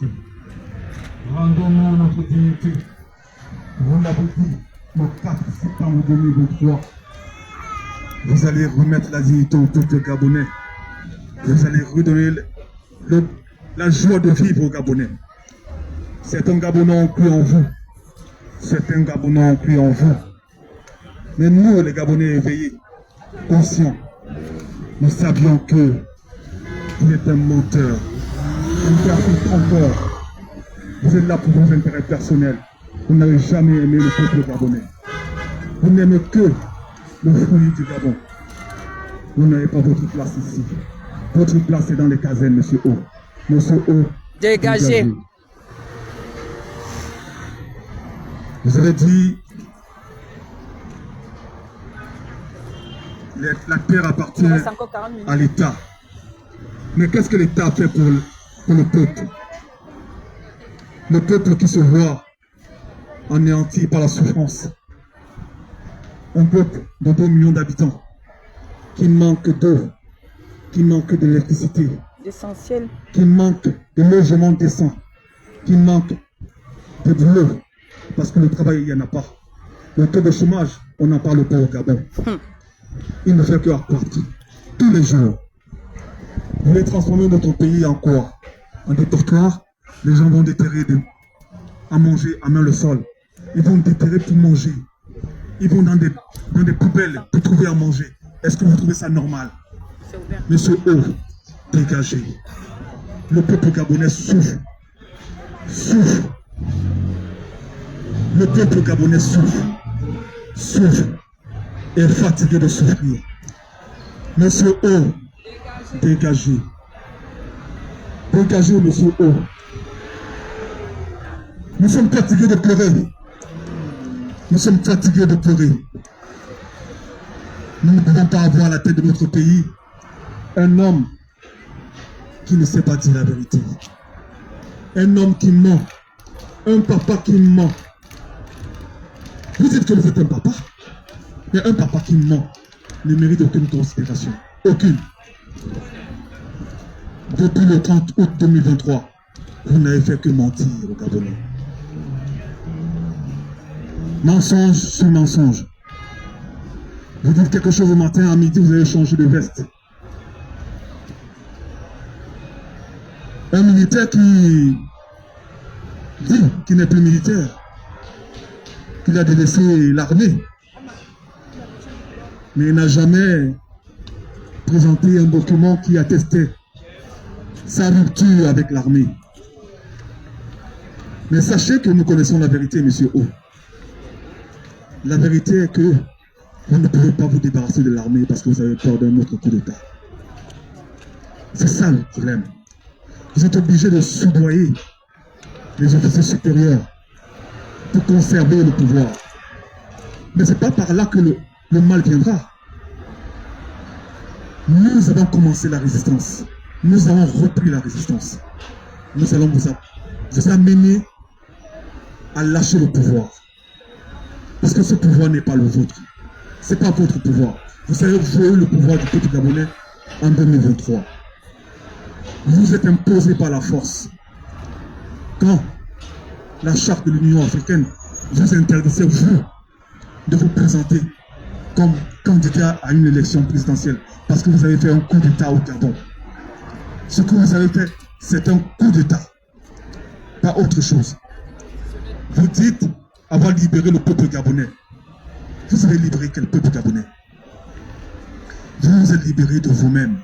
dignité. Rendons-nous notre dignité. Vous l'avez dit, le 4 septembre 2023, vous allez remettre la dignité au peuple gabonais. Vous allez redonner la joie de vivre aux Gabonais. Certains Gabonais ont cru en vous. Certains Gabonais ont cru en vous. Mais nous, les Gabonais éveillés, conscients, nous savions que vous êtes un menteur, un personne trompeur. Vous êtes là pour vos intérêts personnels. Vous n'avez jamais aimé le peuple gabonais. Vous n'aimez que le fruit du Gabon. Vous n'avez pas votre place ici. Votre place est dans les casernes, monsieur O. Monsieur O. Dégagez. Vous avez dit la terre appartient à l'État. Mais qu'est-ce que l'État a fait pour le peuple? Le peuple qui se voit anéanti par la souffrance. Un peuple de 2 millions d'habitants qui manque d'eau, qui manque d'électricité, qui manque de logement décent, qui manque de boulot, parce que le travail, il n'y en a pas. Le taux de chômage, on n'en parle pas au Gabon. Il ne fait que accroître tous les jours. Vous voulez transformer notre pays en quoi? En dépotoir. Les gens vont déterrer à manger à main le sol. Ils vont déterrer pour manger. Ils vont dans des poubelles pour trouver à manger. Est-ce que vous trouvez ça normal? Monsieur O, dégagez. Le peuple gabonais souffre. Souffre. Le peuple gabonais souffre. Souffre. Et est fatigué de souffrir. Monsieur O, dégagez. Dégagez, monsieur O. Nous sommes fatigués de pleurer. Nous sommes fatigués de pleurer. Nous ne pouvons pas avoir à la tête de notre pays un homme qui ne sait pas dire la vérité. Un homme qui ment. Un papa qui ment. Vous dites que vous êtes un papa. Mais un papa qui ment ne mérite aucune considération. Aucune. Depuis le 30 août 2023, vous n'avez fait que mentir aux Gabonais. Mensonge sur mensonge. Vous dites quelque chose au matin, à midi, vous allez changer de veste. Un militaire qui dit qu'il n'est plus militaire, qu'il a délaissé l'armée, mais il n'a jamais présenté un document qui attestait sa rupture avec l'armée. Mais sachez que nous connaissons la vérité, monsieur O. La vérité est que vous ne pouvez pas vous débarrasser de l'armée parce que vous avez peur d'un autre coup d'État. C'est ça le problème. Vous êtes obligé de soudoyer les officiers supérieurs pour conserver le pouvoir. Mais ce n'est pas par là que le mal viendra. Nous avons commencé la résistance. Nous avons repris la résistance. Nous allons vous amener à lâcher le pouvoir. Parce que ce pouvoir n'est pas le vôtre. Ce n'est pas votre pouvoir. Vous avez joué le pouvoir du peuple gabonais en 2023. Vous êtes imposé par la force. Quand la charte de l'Union africaine vous interdisait, vous, de vous présenter comme candidat à une élection présidentielle, parce que vous avez fait un coup d'État au Gabon. Ce que vous avez fait, c'est un coup d'État, pas autre chose. Vous dites avoir libéré le peuple gabonais. Vous avez libéré quel peuple gabonais? Vous vous êtes libéré de vous-même.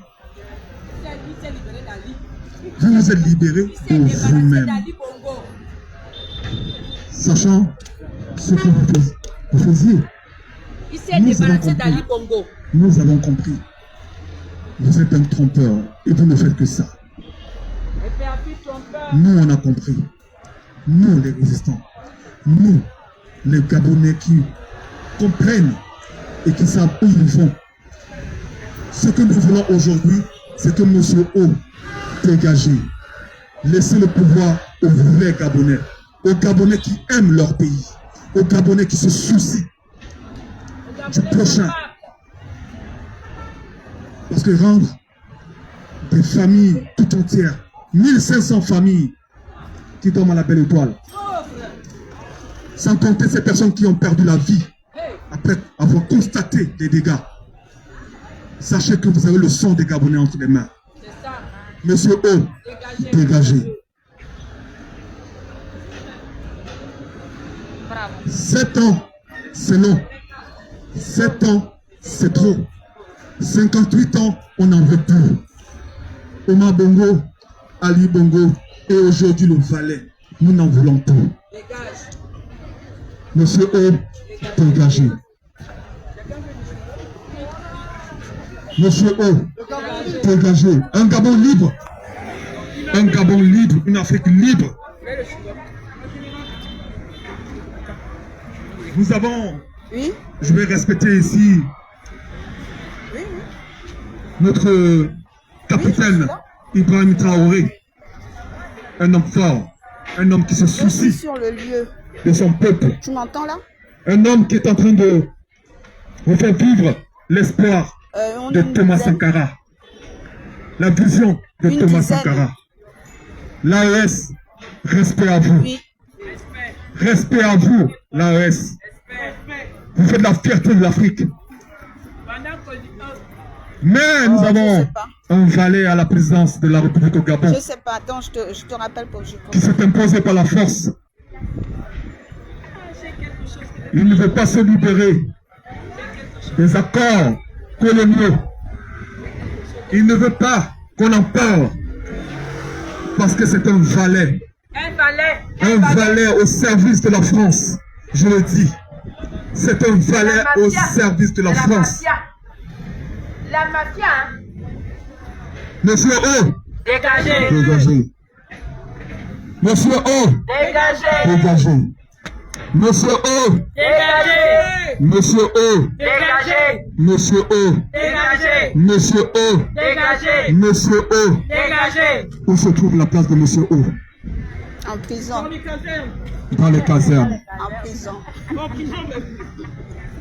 Vous vous êtes libéré de vous-même. Sachant ce que vous faisiez. Nous avons compris. Vous êtes un trompeur et vous ne faites que ça. Nous, on a compris. Nous, les résistants. Nous, les Gabonais qui comprennent et qui savent où ils vont. Ce que nous voulons aujourd'hui, c'est que M. O dégage. Laissez le pouvoir aux vrais Gabonais. Aux Gabonais qui aiment leur pays. Aux Gabonais qui se soucient du prochain. Parce que rendre des familles tout entières, 1500 familles, qui dorment à la belle étoile. Sans compter ces personnes qui ont perdu la vie après avoir constaté des dégâts. Sachez que vous avez le sang des Gabonais entre les mains. Monsieur O, dégagez. 7 ans, c'est long. 7 ans, c'est trop. 58 ans, on n'en veut plus. Omar Bongo, Ali Bongo et aujourd'hui le Valais, nous n'en voulons plus. Monsieur O, dégagez. Monsieur O, dégagez. Un Gabon libre. Un Gabon libre, une Afrique libre. Nous avons, oui. Je vais respecter ici oui. notre capitaine Ibrahim Traoré, un homme fort, un homme qui se soucie sur le lieu de son peuple. Tu m'entends là? Un homme qui est en train de refaire vivre l'espoir de Thomas Sankara, la vision de Thomas Sankara. L'AES, respect à vous. Oui. Respect à vous, l'AES. Vous faites la fierté de l'Afrique. Mais nous avons un valet à la présidence de la République au Gabon. Je sais pas, attends, je te rappelle pour que je qui s'est imposé par la force. Il ne veut pas se libérer des accords coloniaux. Il ne veut pas qu'on en parle parce que c'est un valet. Un valet au service de la France. Je le dis. C'est un valet au service de la France. La mafia, hein? Monsieur O, Dégagez. Dégagez. Monsieur O, Dégagez. Dégagez. Monsieur O, Dégagez. Monsieur O, Dégagez. Monsieur O, Dégagez. Monsieur O, Dégagez. Monsieur O. Dégagez. Où se trouve la place de Monsieur O? En prison. Dans les casernes. En prison.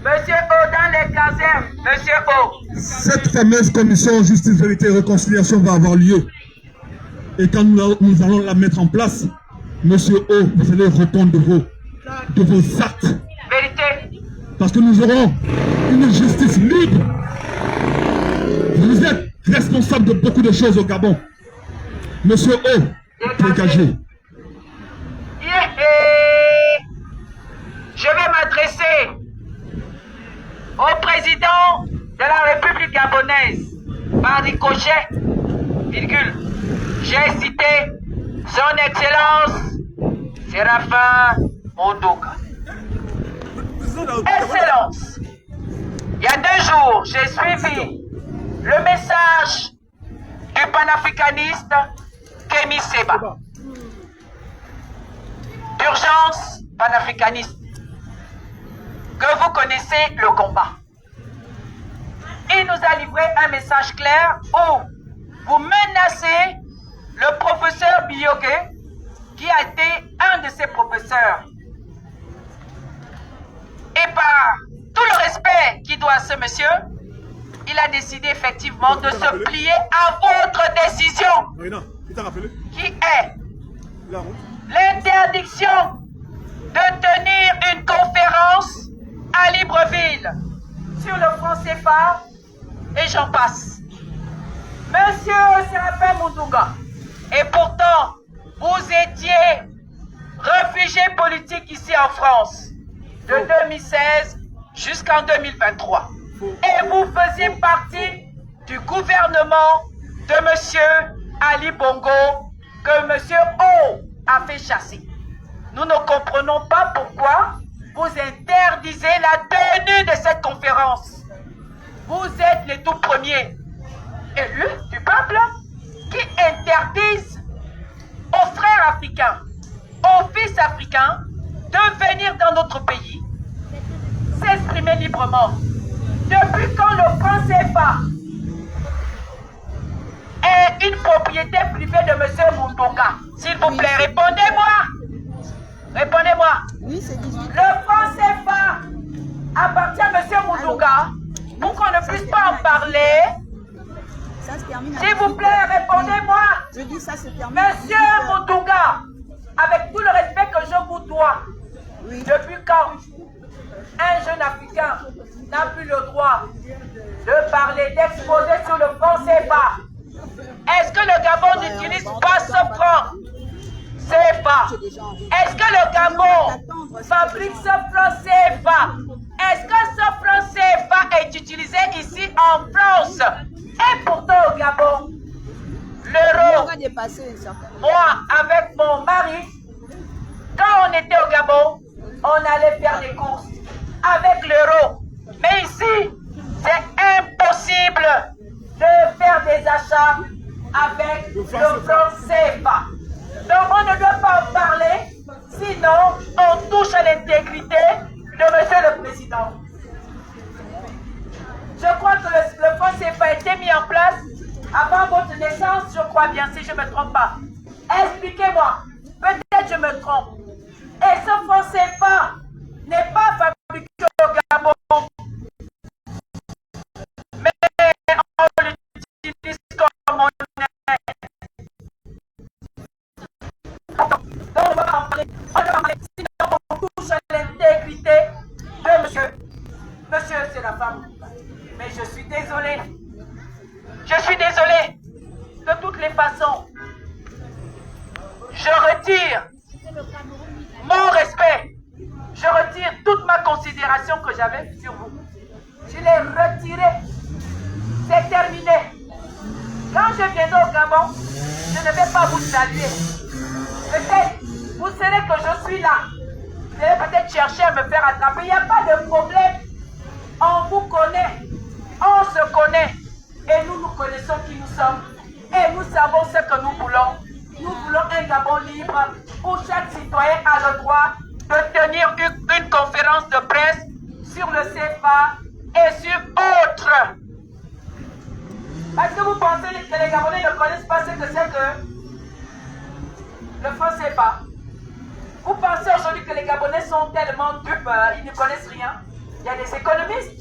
Monsieur O dans les casernes. Monsieur O. Cette fameuse commission justice, vérité et réconciliation va avoir lieu. Et quand nous allons la mettre en place, Monsieur O, vous allez répondre de vos actes. Vérité. Parce que nous aurons une justice libre. Vous êtes responsable de beaucoup de choses au Gabon. Monsieur O, dégagez. Je vais m'adresser au président de la République gabonaise, par ricochet, virgule. J'ai cité son Excellence Séraphin Mondoka. Excellence, il y a 2 jours, j'ai suivi le message du panafricaniste Kémy Séba. D'urgence panafricaniste. Que vous connaissez le combat. Il nous a livré un message clair où vous menacez le professeur Biyogué, qui a été un de ses professeurs. Et par tout le respect qu'il doit à ce monsieur, il a décidé effectivement de se plier à votre décision, qui est l'interdiction de tenir une conférence à Libreville sur le franc CFA et j'en passe. Monsieur Séraphin Mondoka, et pourtant vous étiez réfugié politique ici en France de 2016 jusqu'en 2023 et vous faisiez partie du gouvernement de monsieur Ali Bongo que monsieur O a fait chasser. Nous ne comprenons pas pourquoi vous interdisez la tenue de cette conférence. Vous êtes les tout premiers élus du peuple qui interdisent aux frères africains, aux fils africains de venir dans notre pays, s'exprimer librement. Depuis quand le franc CFA est une propriété privée de M. Mondoka? S'il vous plaît, répondez-moi. Répondez-moi. Oui, c'est 18. Le franc CFA appartient à M. Mondoka pour qu'on ne puisse pas en parler. S'il vous plaît, répondez-moi. Je dis ça se termine. Monsieur Mondoka, avec Oui. Depuis quand un jeune Africain n'a plus le droit de parler, d'exposer sur le franc CFA? Est-ce que le Gabon n'utilise pas ce franc CFA? Est-ce que le Gabon fabrique ce franc CFA? Est-ce que ce franc CFA est utilisé ici en France? Et pourtant au Gabon, l'euro, moi avec mon mari, quand on était au Gabon, on allait faire des courses avec l'euro. Mais ici, c'est impossible de faire des achats avec le franc CFA. Donc on ne doit pas en parler, sinon on touche à l'intégrité de Monsieur le Président. Je crois que le franc CFA a été mis en place avant votre naissance, je crois bien, si je ne me trompe pas. Expliquez-moi, peut-être je me trompe. Et ce franc CFA n'est pas fabriqué au Gabon, mais on l'utilise comme monnaie. Donc on va parler, sinon on touche à l'intégrité de monsieur. Monsieur, c'est la femme. Mais je suis désolé. Je suis désolé. De toutes les façons, je retire mon respect. Je retire toute ma considération que j'avais sur vous. Je l'ai retiré. C'est terminé. Quand je viendrai au Gabon, je ne vais pas vous saluer. Peut-être, vous savez que je suis là. Vous allez peut-être chercher à me faire attraper. Il n'y a pas de problème. On vous connaît. On se connaît. Et nous, nous connaissons qui nous sommes. Et nous savons ce que nous voulons. Nous voulons un Gabon libre où chaque citoyen a le droit de tenir une conférence de presse sur le CFA et sur autres. Parce que vous pensez que les Gabonais ne connaissent pas ce que c'est que le franc CFA. Vous pensez aujourd'hui que les Gabonais sont tellement dupes, ils ne connaissent rien. Il y a des économistes.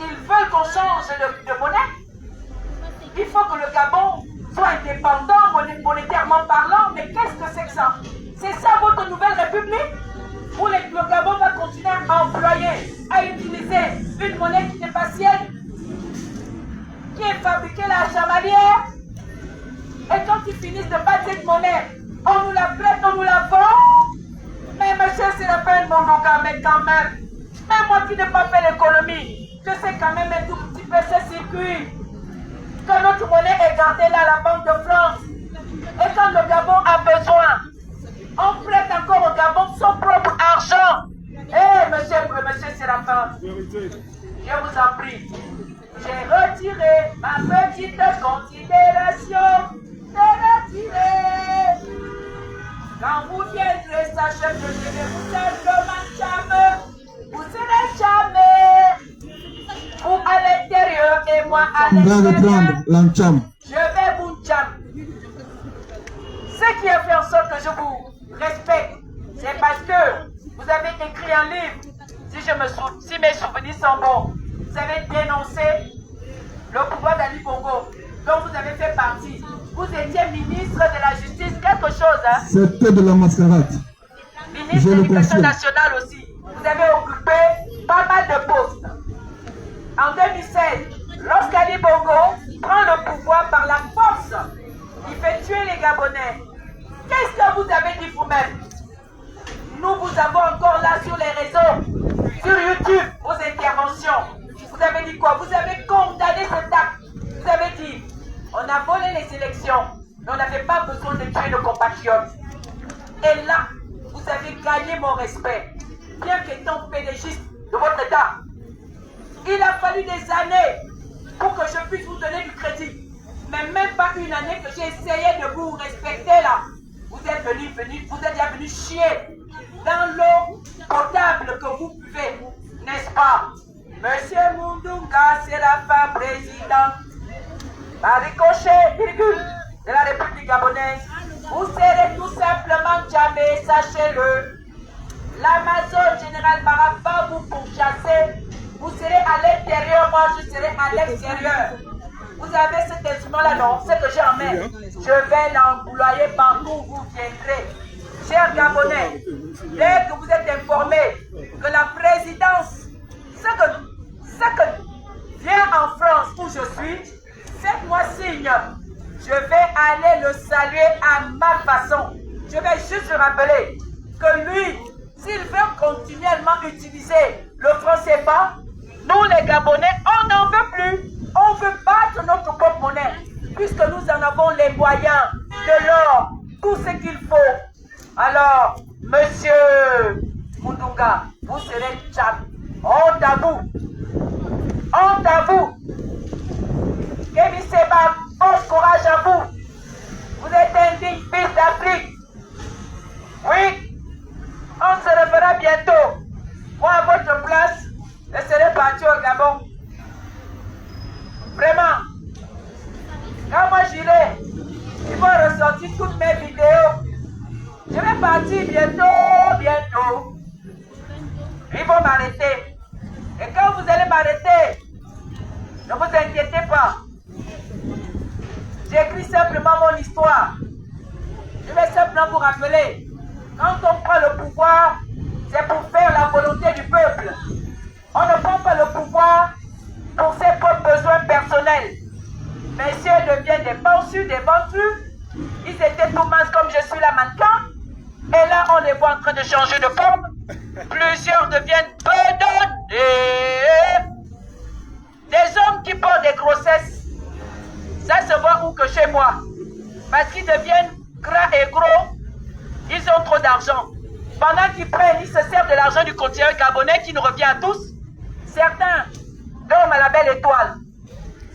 Ils veulent qu'on change de monnaie. Il faut que le Gabon soit indépendant monétairement parlant. Mais qu'est-ce que c'est que ça? C'est ça votre nouvelle république? Où le Gabon va continuer à employer, à utiliser une monnaie qui n'est pas sienne, qui est fabriquée à la chamalière. Et quand ils finissent de battre cette monnaie, on nous la prête, on nous la vend. Mais monsieur, c'est la peine, mon gars, mais quand même. Même moi qui n'ai pas fait l'économie, je sais quand même un tout petit peu ce circuit. Que notre monnaie est gardée là à la Banque de France. Et quand le Gabon a besoin, on prête encore au Gabon son propre argent. Eh, monsieur Séraphin, je vous en prie. J'ai retiré ma petite considération. J'ai retiré. Quand vous viendrez, sachez que je vais vous simplement jamais. Vous serez jamais. Vous à l'intérieur et moi à l'extérieur. Je vais vous jammer. Ce qui a fait en sorte que je vous respecte, c'est parce que vous avez écrit un livre. Si mes souvenirs sont bons, vous avez dénoncé le pouvoir d'Ali Bongo, dont vous avez fait partie. Vous étiez ministre de la Justice, quelque chose, hein? C'était de la mascarade. Ministre de l'Éducation nationale aussi. Vous avez occupé pas mal de postes. En 2016, lorsqu'Ali Bongo prend le pouvoir par la force, il fait tuer les Gabonais. Qu'est-ce que vous avez dit vous-même? Nous vous avons encore là sur les réseaux, sur YouTube, vos interventions. Vous avez dit quoi? Vous avez condamné cet acte. Vous avez dit, on a volé les élections, mais on n'avait pas besoin de tuer nos compatriotes. Et là, vous avez gagné mon respect, bien qu'étant pédégiste de votre État. Il a fallu des années pour que je puisse vous donner du crédit. Mais même pas une année que j'ai essayé de vous respecter là. Vous êtes déjà venu chier dans l'eau potable que vous buvez, n'est-ce pas? Monsieur Mundunga Séraphin, président, par ricochet, virgule, de la République gabonaise, vous serez tout simplement jamais, sachez-le. L'Amazon Général Mara va vous pourchasser. Vous serez à l'intérieur, moi je serai à l'extérieur. Vous avez cet instrument-là, non? C'est que j'ai en main. Je vais l'employer partout où vous viendrez. Chers Gabonais, dès que vous êtes le saluer à ma façon. Je vais juste le rappeler que lui, s'il veut continuellement utiliser le franc CFA, nous les Gabonais, on n'en veut plus. On veut battre notre propre monnaie, puisque nous en avons les moyens, de l'or, tout ce qu'il faut. Alors, monsieur Mundunga, vous serez Tchad. Honte à vous. Honte à vous. Kémy Séba, bon courage à vous. Vous êtes un digne fils d'Afrique. Oui, on se reverra bientôt. Moi, à votre place, je serai parti au Gabon. Vraiment. Quand moi j'irai, ils vont ressortir toutes mes vidéos. Je vais partir bientôt. Ils vont m'arrêter. Et quand vous allez m'arrêter, ne vous inquiétez pas. J'écris simplement mon histoire. Je vais simplement vous rappeler. Quand on prend le pouvoir, c'est pour faire la volonté du peuple. On ne prend pas le pouvoir pour ses propres besoins personnels. Messieurs deviennent des pensus, des ventrus. Ils étaient tout minces comme je suis là mannequin. Et là, on les voit en train de changer de forme. Plusieurs deviennent bedonnés. Des hommes qui portent des grossesses. Ça se voit où que chez moi. Parce qu'ils deviennent gras et gros. Ils ont trop d'argent. Pendant qu'ils prennent, ils se servent de l'argent du continent gabonais qui nous revient à tous. Certains dorment à la belle étoile.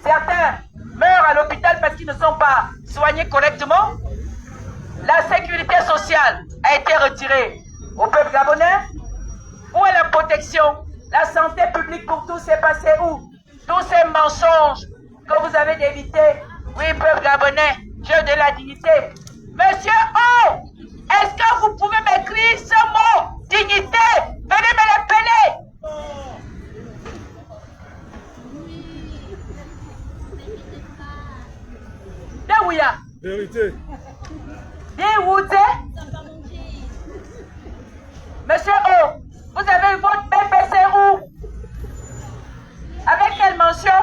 Certains meurent à l'hôpital parce qu'ils ne sont pas soignés correctement. La sécurité sociale a été retirée au peuple gabonais. Où est la protection? La santé publique pour tous s'est passé où? Tous ces mensonges que vous avez d'éviter. Oui, peuple gabonais, jeu de la dignité. Monsieur O, est-ce que vous pouvez m'écrire ce mot? Dignité. Venez me l'appeler. Daouya. Vérité. Dérouté. Monsieur O, vous avez eu votre PPC où? Avec quelle mention?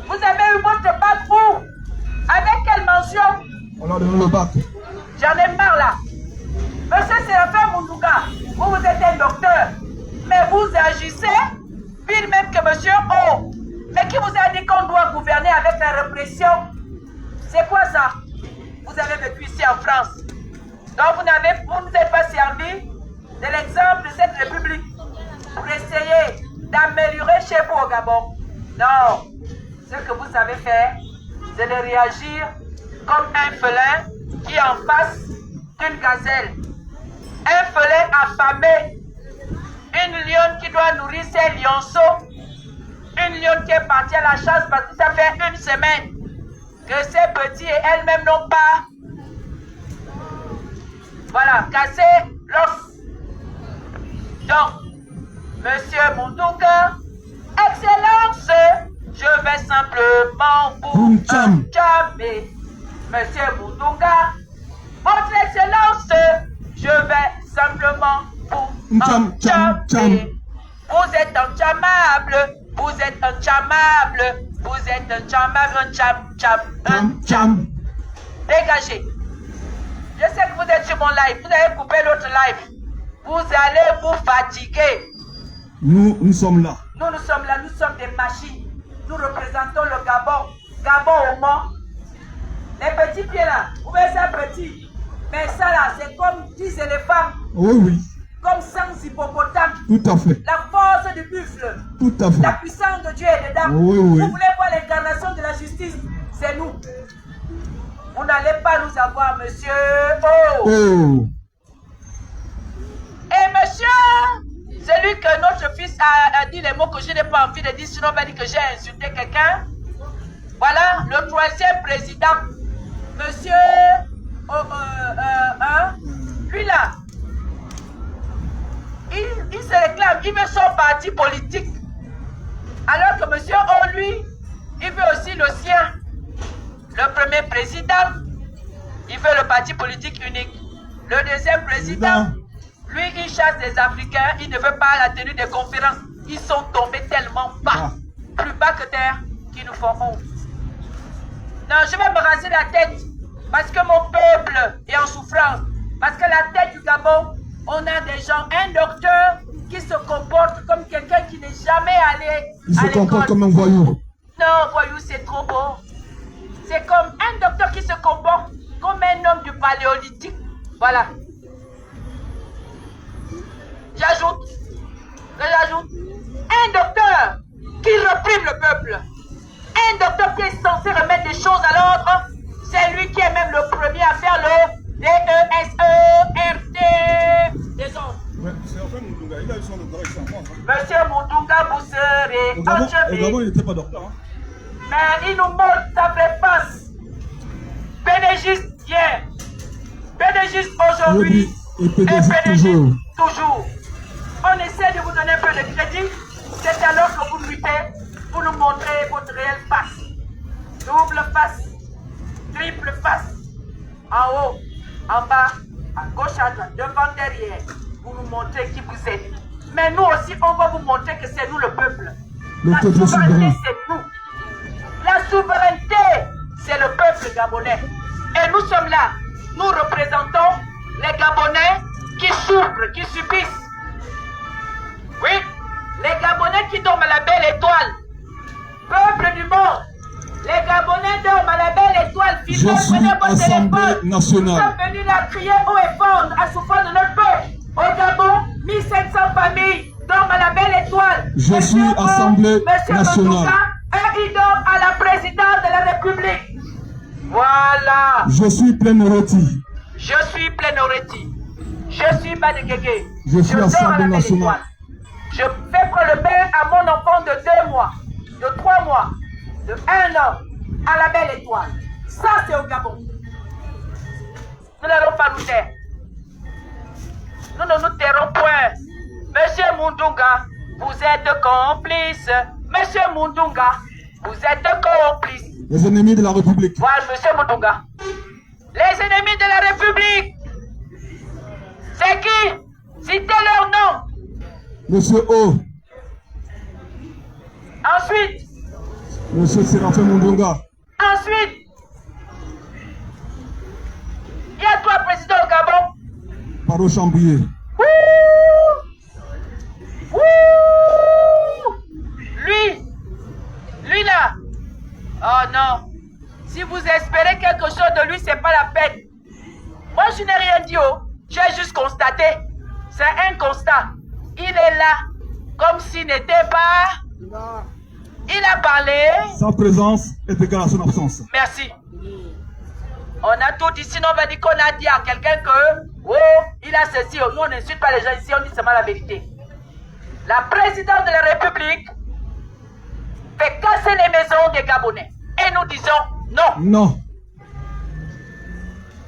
Vous avez eu votre bac où? Avec quelle mention? On a donné le bac. J'en ai marre là. Monsieur Séraphin Mundunga, vous êtes un docteur, mais vous agissez pire même que monsieur O. Mais qui vous a dit qu'on doit gouverner avec la répression? C'est quoi ça? Vous avez vécu ici en France. Donc vous ne vous êtes pas servi de l'exemple de cette république pour essayer d'améliorer chez vous au Gabon. Non. Ce que vous savez faire, c'est de réagir comme un félin qui est en face d'une gazelle. Un félin affamé. Une lionne qui doit nourrir ses lionceaux. Une lionne qui est partie à la chasse parce que ça fait une semaine que ses petits et elle-même n'ont pas, voilà, cassé l'os. Donc, monsieur Mundunga, Excellence, je vais simplement vous chammer. Monsieur Mundunga, Votre Excellence, je vais simplement vous chammer. Vous êtes unchamable, vous êtes unchamable, vous êtes unchamable, cham. Dégagez. Je sais que vous êtes sur mon live, vous avez coupé l'autre live. Vous allez vous fatiguer. Nous sommes là. Nous sommes là, nous sommes des machines. Nous représentons le Gabon. Gabon au Mans. Les petits pieds là, vous voyez ça petit. Mais ça là, c'est comme 10 éléphants. Oui. Comme 100 hippopotames. Tout à fait. La force du buffle. Tout à fait. La puissance de Dieu est dedans. Oui. Vous voulez voir l'incarnation de la justice? C'est nous. Vous n'allez pas nous avoir, monsieur. Oh. Et monsieur, celui que notre fils a dit les mots que je n'ai pas envie de dire, sinon on va dire que j'ai insulté quelqu'un. Voilà, le troisième président, monsieur, lui là, il se réclame, il veut son parti politique. Alors que monsieur O, lui, il veut aussi le sien. Le premier président, il veut le parti politique unique. Le deuxième président, lui, il chasse les Africains, il ne veut pas la tenue des conférences. Ils sont tombés tellement bas, plus bas que terre, qu'ils nous font honte. Non, je vais me raser la tête, Parce que mon peuple est en souffrance. Parce qu'à la tête du Gabon, on a des gens, un docteur qui se comporte comme quelqu'un qui n'est jamais allé Il à se l'école. comporte comme un voyou. Non, voyou, c'est trop beau. C'est comme un docteur qui se comporte comme un homme du paléolithique. Voilà. J'ajoute. Un docteur qui réprime le peuple. Un docteur qui est censé remettre des choses à l'ordre. C'est lui qui est même le premier à faire le DESERT des ordres. Ouais, c'est enfin Moundunga. Il a eu son doctorat ici en France. Monsieur Moundunga, vous serez Au Gabon, il n'était pas docteur. Hein. Mais il nous montre sa vraie face. Pédégiste hier. Pédégiste aujourd'hui. Et pédégiste toujours. On essaie de vous donner un peu de crédit. C'est alors que vous luttez pour nous montrer votre réelle face. Double face. Triple face. En haut, en bas, à gauche, à droite, devant, derrière. Vous nous montrez qui vous êtes. Mais nous aussi, on va vous montrer que c'est nous le peuple. La souveraineté, c'est nous. La souveraineté, c'est le peuple gabonais. Et nous sommes là. Nous représentons les Gabonais qui souffrent, qui subissent. Oui, les Gabonais qui dorment à la belle étoile. Peuple du monde, les Gabonais dorment à la belle étoile. Je suis Assemblée nationale. Nous sommes venus là crier haut et fort à souffrance de notre peuple. Au Gabon, 1500 familles dorment à la belle étoile. Je suis Assemblée nationale. Et il dort à la présidence de la République. Voilà. Je suis Plein-Oreti. Je suis Plein-Oreti. Je suis Badegege. Je suis Assemblée nationale. Je fais prendre le bain à mon enfant de 2 mois, de 3 mois, de 1 an, à la belle étoile. Ça, c'est au Gabon. Nous n'allons pas nous taire. Nous ne nous tairons point. Monsieur Moundunga, vous êtes complice. Monsieur Moundunga, vous êtes complice. Les ennemis de la République. Voilà, monsieur Moundunga. Les ennemis de la République. C'est qui? Citez leur nom. Monsieur O. Ensuite. Monsieur Séraphin Moundunga. Ensuite. Il y a toi, président au Gabon. Paro Chambrier. Lui là. Oh non. Si vous espérez quelque chose de lui, c'est pas la peine. Moi, je n'ai rien dit. J'ai juste constaté. C'est un constat. Il est là, comme s'il n'était pas. Il a parlé. Sa présence est égale à son absence. Merci. On a tout dit, sinon on va dire qu'on a dit à quelqu'un que, oh, il a ceci. Nous, on n'insulte pas les gens ici, on dit seulement la vérité. La présidente de la République fait casser les maisons des Gabonais. Et nous disons non. Non.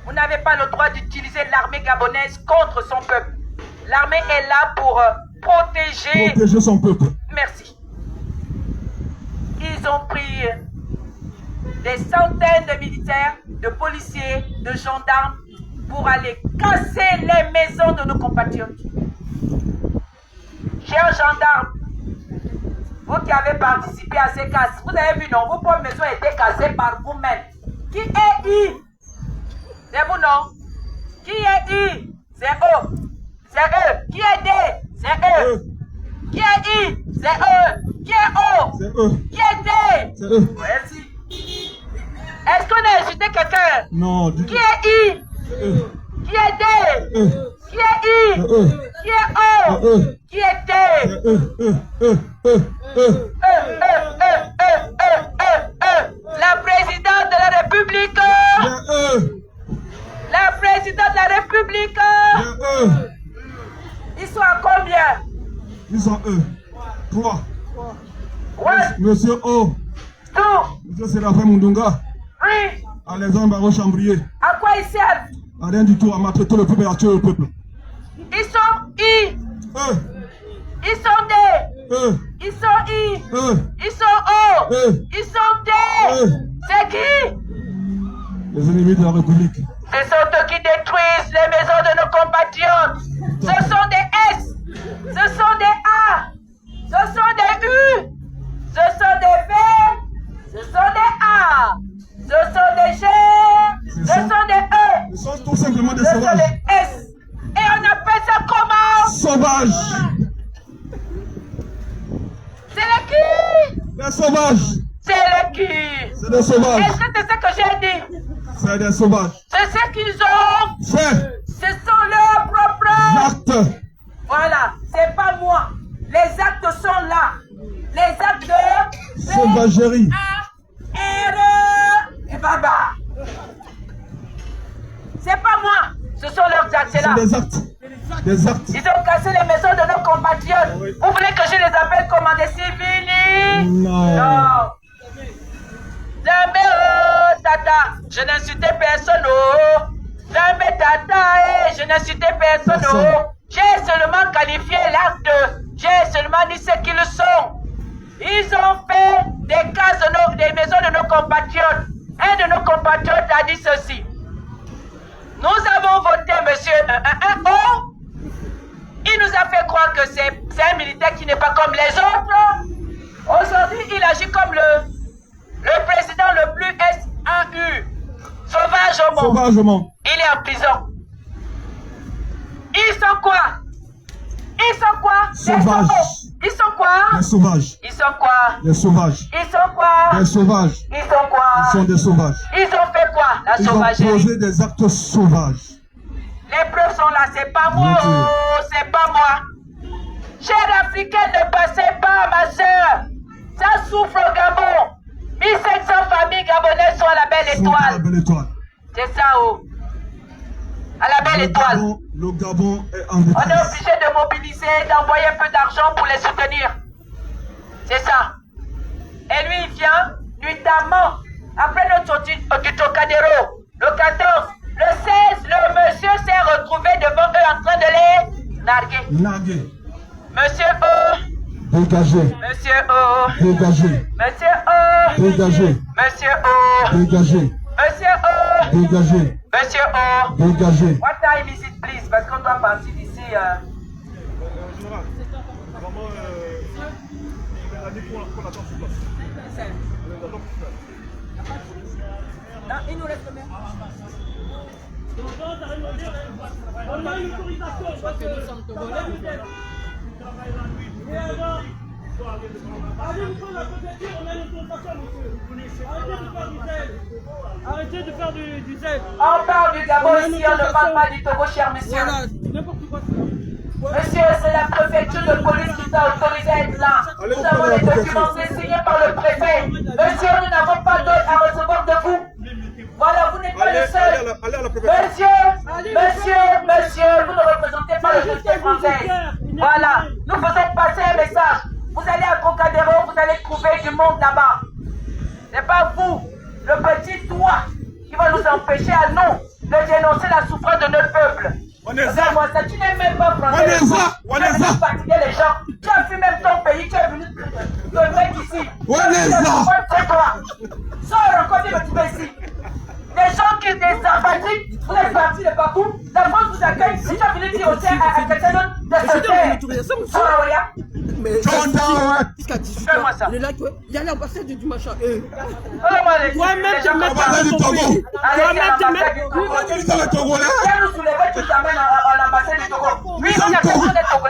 Vous n'avez pas le droit d'utiliser l'armée gabonaise contre son peuple. L'armée est là pour protéger son peuple. Merci. Ils ont pris des centaines de militaires, de policiers, de gendarmes pour aller casser les maisons de nos compatriotes. Chers gendarmes, vous qui avez participé à ces casses, vous avez vu, non, vos propres maisons étaient cassées par vous-même. Qui est I? C'est vous, non? Qui est I? C'est eux. C'est eux. Qui est D? C'est eux. Qui est I? C'est eux. Qui est O? C'est eux. Qui est D? C'est eux. Merci. Est-ce qu'on a insulté quelqu'un? Non. Qui est I? C'est eux. Qui est D? C'est eux. Qui est I? C'est eux. Qui est O? C'est eux. Qui est D? C'est eux. La présidente de la République. C'est eux. La présidente de la République. C'est eux. Ils sont à combien? Ils sont eux. 3. One, Monsieur O. 2, Monsieur Séraphin Moundunga. 3. Alexandre Barreau Chambrier. À quoi ils servent? À rien du tout, à maltraiter le peuple et à tuer le peuple. Ils sont I. Eux. Ils sont D. Eux. Ils sont I. Eux. Ils sont O. Ils sont D. C'est qui? Les ennemis de la République. Ce sont eux qui détruisent les maisons de nos compatriotes. Ce sont des S. Ce sont des A. Ce sont des U. Ce sont des V. Ce sont des A. Ce sont des G. Ce sont Seulement des Le seul sauvages. est S. Et on appelle ça comment? Sauvages. C'est les qui? Des sauvages. C'est les qui? C'est des sauvages. Est-ce que c'est ce que j'ai dit? C'est des sauvages. C'est ce qu'ils ont. Fait. Ce sont leurs propres Actes. Voilà, c'est pas moi. Les actes sont là. Les actes de Sauvagerie. R et Baba. C'est pas moi. Ce sont leurs actes, c'est C'est là. des actes. Des actes. Ils ont cassé les maisons de nos compatriotes. Vous voulez que je les appelle comment des civils? Non. Non. Jamais, oh, tata, je n'insultais personne, oh. Jamais, tata, je n'insultais personne, oh. J'ai seulement qualifié l'acte. J'ai seulement dit ce qu'ils sont. Ils ont fait des cases des maisons de nos compatriotes. Un de nos compatriotes a dit ceci. Nous avons voté monsieur O. Il nous a fait croire que c'est un militaire qui n'est pas comme les autres. Aujourd'hui, il agit comme le président le plus SAU. Sauvagement. Sauvagement. Il est en prison. Ils sont quoi? Ils sont quoi? Sauvages. Ils sont quoi? Des sauvages. Ils sont quoi? Des sauvages. Ils sont quoi? Des sauvages. Ils sont quoi? Ils sont des sauvages. Ils ont fait quoi? La Ils ont sauvagerie. posé des actes sauvages. Les preuves sont là, c'est pas moi, Bien sûr. oh, c'est pas moi. Chers Africains, ne passez pas, ma soeur. Ça souffre au Gabon. 1500 familles gabonaises sont à la belle Sont à la étoile. belle étoile. C'est ça, oh. À la belle étoile. Le Gabon est en On est détresse. obligé de mobiliser, d'envoyer un peu d'argent pour les soutenir. C'est ça. Et lui, il vient, nuitamment, après notre sortie du Trocadéro, le 14, le 16, le monsieur s'est retrouvé devant eux en train de les narguer. Nargué. Monsieur O, Dégagé. monsieur O, Dégagé. monsieur O, Dégagé. monsieur O, Dégagé. monsieur O, Dégagé. monsieur O. Dégagé. What time is it, please? Parce qu'on doit partir d'ici. Général, vraiment, il a dit qu'on attend sur place. On attend sur place. Non, il nous laisse combien? On a une autorisation parce que nous sommes Togolais. Et alors, avez-vous la préfecture, on a une autorisation, monsieur. Arrêtez de faire du zèle. On parle du Gabon ici, on ne parle pas du Togo, cher monsieur. Voilà, n'importe quoi. Monsieur, c'est la préfecture de police qui t'a autorisé à être là. Nous avons les documents signés par le préfet. Monsieur, nous n'avons pas d'autre à recevoir de vous. Voilà, vous n'êtes pas le seul. Allez à la préfecture. Monsieur, vous ne représentez pas l'autorité française. Voilà, nous faisons passer un message. Vous allez à Trocadéro, vous allez trouver du monde là-bas. C'est pas vous, le petit toit, qui va nous empêcher à nous de dénoncer la souffrance de notre peuple. Regarde-moi ça, tu n'es même pas français. Tu es venu fatiguer les gens. Tu as fui même ton pays, tu es venu te mettre ici. C'est toi. Sors encore de me ici. Les gens qui des sympathiques, vous êtes partis de partout. La France vous accueille. Si tu as venu dire aussi à quelqu'un d'autre de se faire. Mais fais-moi ça. Il y a l'ambassade du machin. Toi-même, tu mets pas du Togo. Toi-même, tu mets. Les Togolais. Viens nous soulever, tu t'amènes à l'ambassade du Togo. Oui,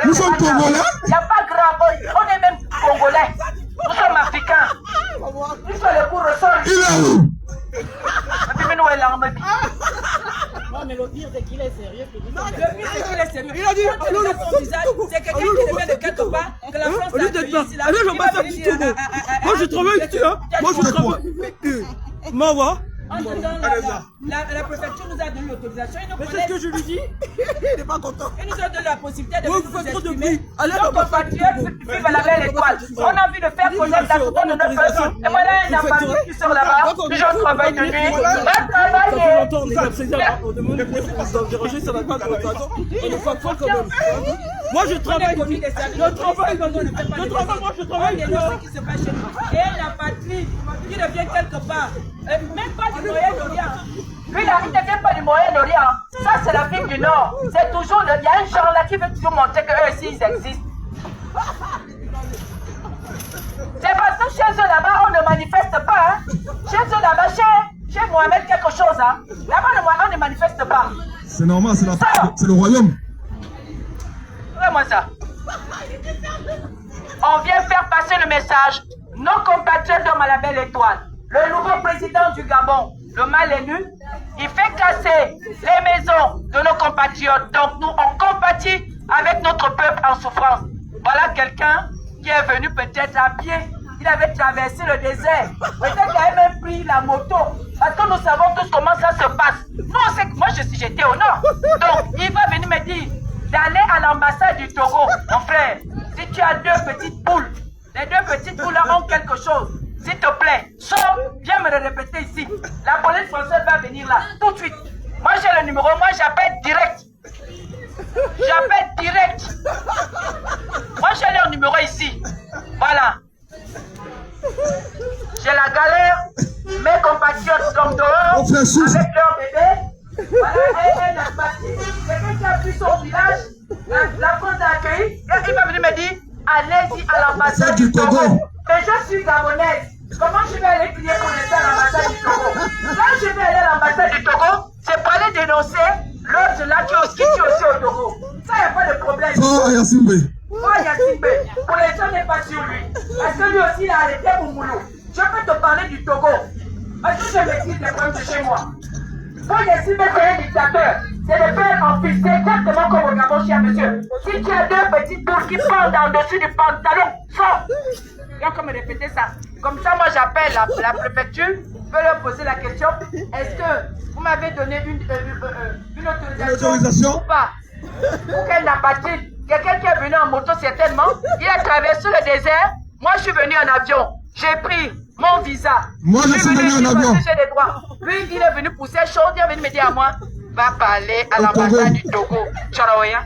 Nous sommes Togolais. Il n'y a pas grand. On est même Congolais. Nous sommes Africains. Il faut le coup ressort. Il est où? Non, mais le pire, c'est qu'il est sérieux. Le pire, c'est qu'il est sérieux. Il a dit, c'est quelqu'un qui vient de quelque part, que la France a accueilli ici. Allez, l'ambassade du Togo. Moi, je travaille ici, hein. Moi, je travaille. Mawa. La préfecture nous a donné l'autorisation. Mais c'est ce que je lui dis. Il n'est pas content. Il nous a donné la possibilité de Vous nous faites trop de exprimer. bruit. Allez, Nos compatriotes vivent à la belle étoile. On a envie de faire connaître la souffrance de notre peuple. Et voilà un ambassadeur qui sort là-bas. Les gens travaillent de nuit. Va travailler. On est obsédé, on demande de déranger, ça n'a pas de raison. On ne fait pas quand même. Moi, je travaille. Je travaille. Il y a ce qui se passe chez nous. Et la patrie qui devient quelque part, même pas du Moyen-Orient. Lui là, il ne vient pas du Moyen-Orient. Ça, c'est l'Afrique du Nord. C'est toujours il y a un genre là qui veut toujours montrer qu'eux aussi, ils existent. C'est parce que chez eux là-bas, on ne manifeste pas. Hein. Chez eux là-bas, chez Mohamed quelque chose. Hein. Là-bas, on ne manifeste pas. C'est normal, c'est le royaume. Fais-moi ça. On vient faire passer le message. Nos compatriotes dorment à la belle étoile. Le nouveau président du Gabon, le mal élu, il fait casser les maisons de nos compatriotes. Donc nous, on compatit avec notre peuple en souffrance. Voilà quelqu'un qui est venu peut-être à pied. Il avait traversé le désert. Peut-être qu'il avait même pris la moto. Parce que nous savons tous comment ça se passe. Nous, on sait que moi, j'étais au nord. Donc, il va venir me dire d'aller à l'ambassade du Togo. Mon frère, si tu as deux petites poules, les deux petites poules là ont quelque chose. S'il te plaît, sors, viens me le répéter ici. La police française va venir là, tout de suite. Moi, j'ai le numéro, moi, j'appelle direct. J'appelle direct. Moi, j'ai leur numéro ici. Voilà. J'ai la galère. Mes compatriotes sont dehors avec leur bébé. Voilà, elle est partie. Quelqu'un qui a pris son village, la France a accueilli. Il va venir me dire, allez-y à l'ambassade du Togo. Mais je suis gabonaise. Comment je vais aller crier pour laisser à l'ambassade du Togo? Là, je vais aller à l'ambassade du Togo, c'est pour aller dénoncer l'autre là qui est aussi au Togo. Ça, il n'y a pas de problème. Oh, Yacine. Oh, Yacine. Pour l'instant, n'est pas sur lui. Parce que lui aussi, il a arrêté Moumoulou. Je peux te parler du Togo. Parce que je maîtrise les problèmes de chez moi. Quand Yacine est un dictateur, c'est le père en fils, c'est exactement comme au Gabon, cher monsieur. Si tu as deux petites boules qui pendent en dessus du pantalon, sors. Viens comme répéter ça. Comme ça, moi, j'appelle la préfecture, je peux leur poser la question. Est-ce que vous m'avez donné une autorisation ou pas? Pour qu'elle n'a pas dit. Quelqu'un qui est venu en moto, certainement, il a traversé le désert. Moi, je suis venu en avion. J'ai pris mon visa. Moi, je suis venu en avion. J'ai des droits. Lui, il est venu pousser chaud. Il est venu me dire à moi, va parler à l'ambassade du Togo. Charaoya.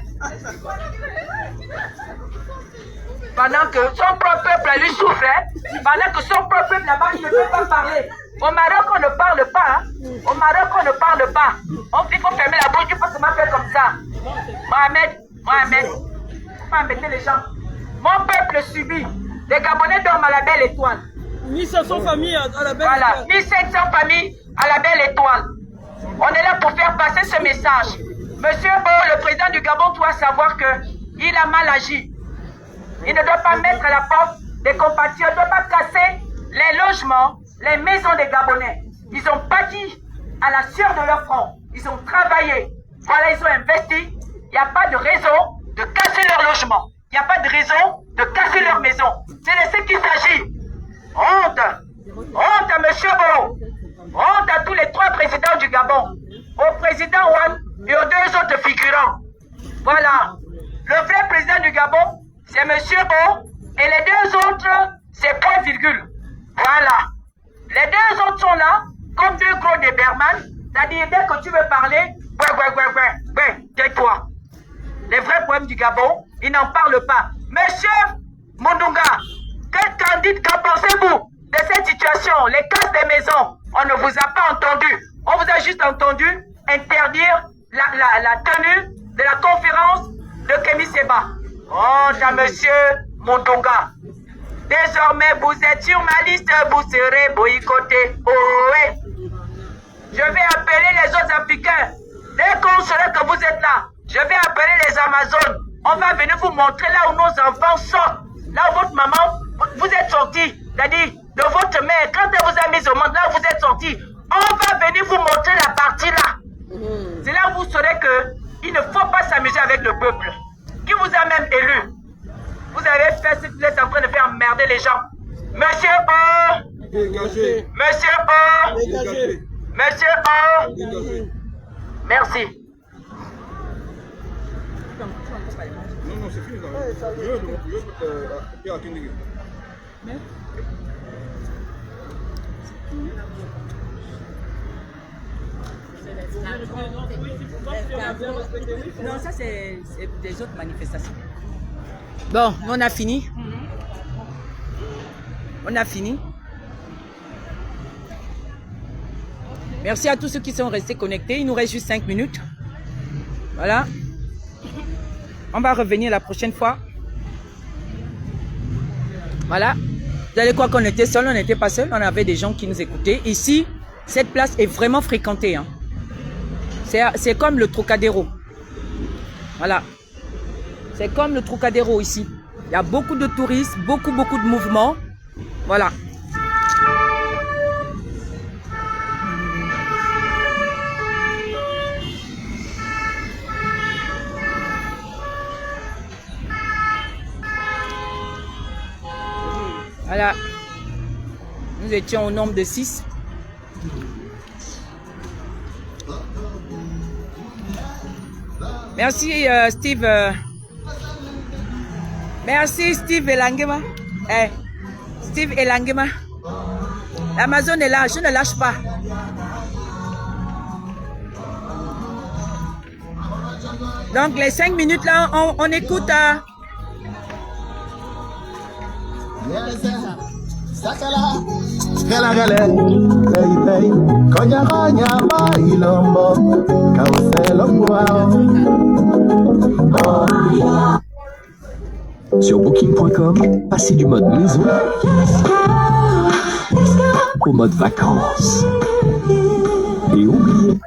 Pendant que son propre peuple lui souffre, pendant que son propre peuple là-bas, il ne peut pas parler. Au Maroc, on ne parle pas. Hein? Au Maroc, on ne parle pas. Il faut fermer la bouche, il faut seulement faire comme ça. Mohamed, faut pas embêter les gens. Mon peuple subit. Les Gabonais dorment à la belle étoile. 1500 familles à la belle voilà, étoile. 1500 familles à la belle étoile. On est là pour faire passer ce message. Monsieur Bo, le président du Gabon, doit savoir qu'il a mal agi. Il ne doit pas mettre à la porte des compatriotes, il ne doit pas casser les logements, les maisons des Gabonais. Ils ont bâti à la sueur de leur front. Ils ont travaillé. Voilà, ils ont investi. Il n'y a pas de raison de casser leur logement. Il n'y a pas de raison de casser leur maison. C'est de ce qu'il s'agit. Honte. Honte à M. Bo. Honte à tous les trois présidents du Gabon. Au président Ouane et aux deux autres figurants. Voilà. Le vrai président du Gabon, c'est M. Bo. Et les deux autres, c'est point virgule. Voilà. Les deux autres sont là, comme deux gros Déberman. C'est-à-dire, dès que tu veux parler, tais-toi. Les vrais problèmes du Gabon, ils n'en parlent pas. Monsieur Mondunga, qu'en pensez-vous de cette situation? Les casses des maisons, on ne vous a pas entendu. On vous a juste entendu interdire la tenue de la conférence de Kémy Séba. Honte à monsieur Mondunga. Désormais, vous êtes sur ma liste, vous serez boycotté. Oh, oui. Je vais appeler les autres Africains. Dès qu'on saura que vous êtes là, je vais appeler les Amazones. On va venir vous montrer là où nos enfants sortent. Là où votre maman, vous êtes sortis. C'est-à-dire, de votre mère, quand elle vous a mis au monde, là où vous êtes sortis. On va venir vous montrer la partie là. C'est là où vous saurez qu'il ne faut pas s'amuser avec le peuple. Qui vous a même élu. Vous avez fait ce que vous êtes en train de faire emmerder les gens. Monsieur O. Dégagé. Monsieur O. Dégagé. Monsieur O. Dégagé. Merci. Non, c'est fini. Non, ça c'est des autres manifestations. Bon, on a fini. On a fini. Merci à tous ceux qui sont restés connectés. Il nous reste juste 5 minutes. Voilà. On va revenir la prochaine fois. Voilà. Vous allez croire qu'on était seul, on n'était pas seul. On avait des gens qui nous écoutaient. Ici, cette place est vraiment fréquentée. Hein. C'est comme le Trocadéro. Voilà. C'est comme le Trocadéro ici. Il y a beaucoup de touristes, beaucoup de mouvements. Voilà. Voilà. Nous étions au nombre de 6. Merci Steve. Merci Steve Elangema. Steve Elangema. Amazon est là, je ne lâche pas. Donc les 5 minutes là, on écoute. Sur Booking.com, passez du mode maison au mode vacances. Et oubliez.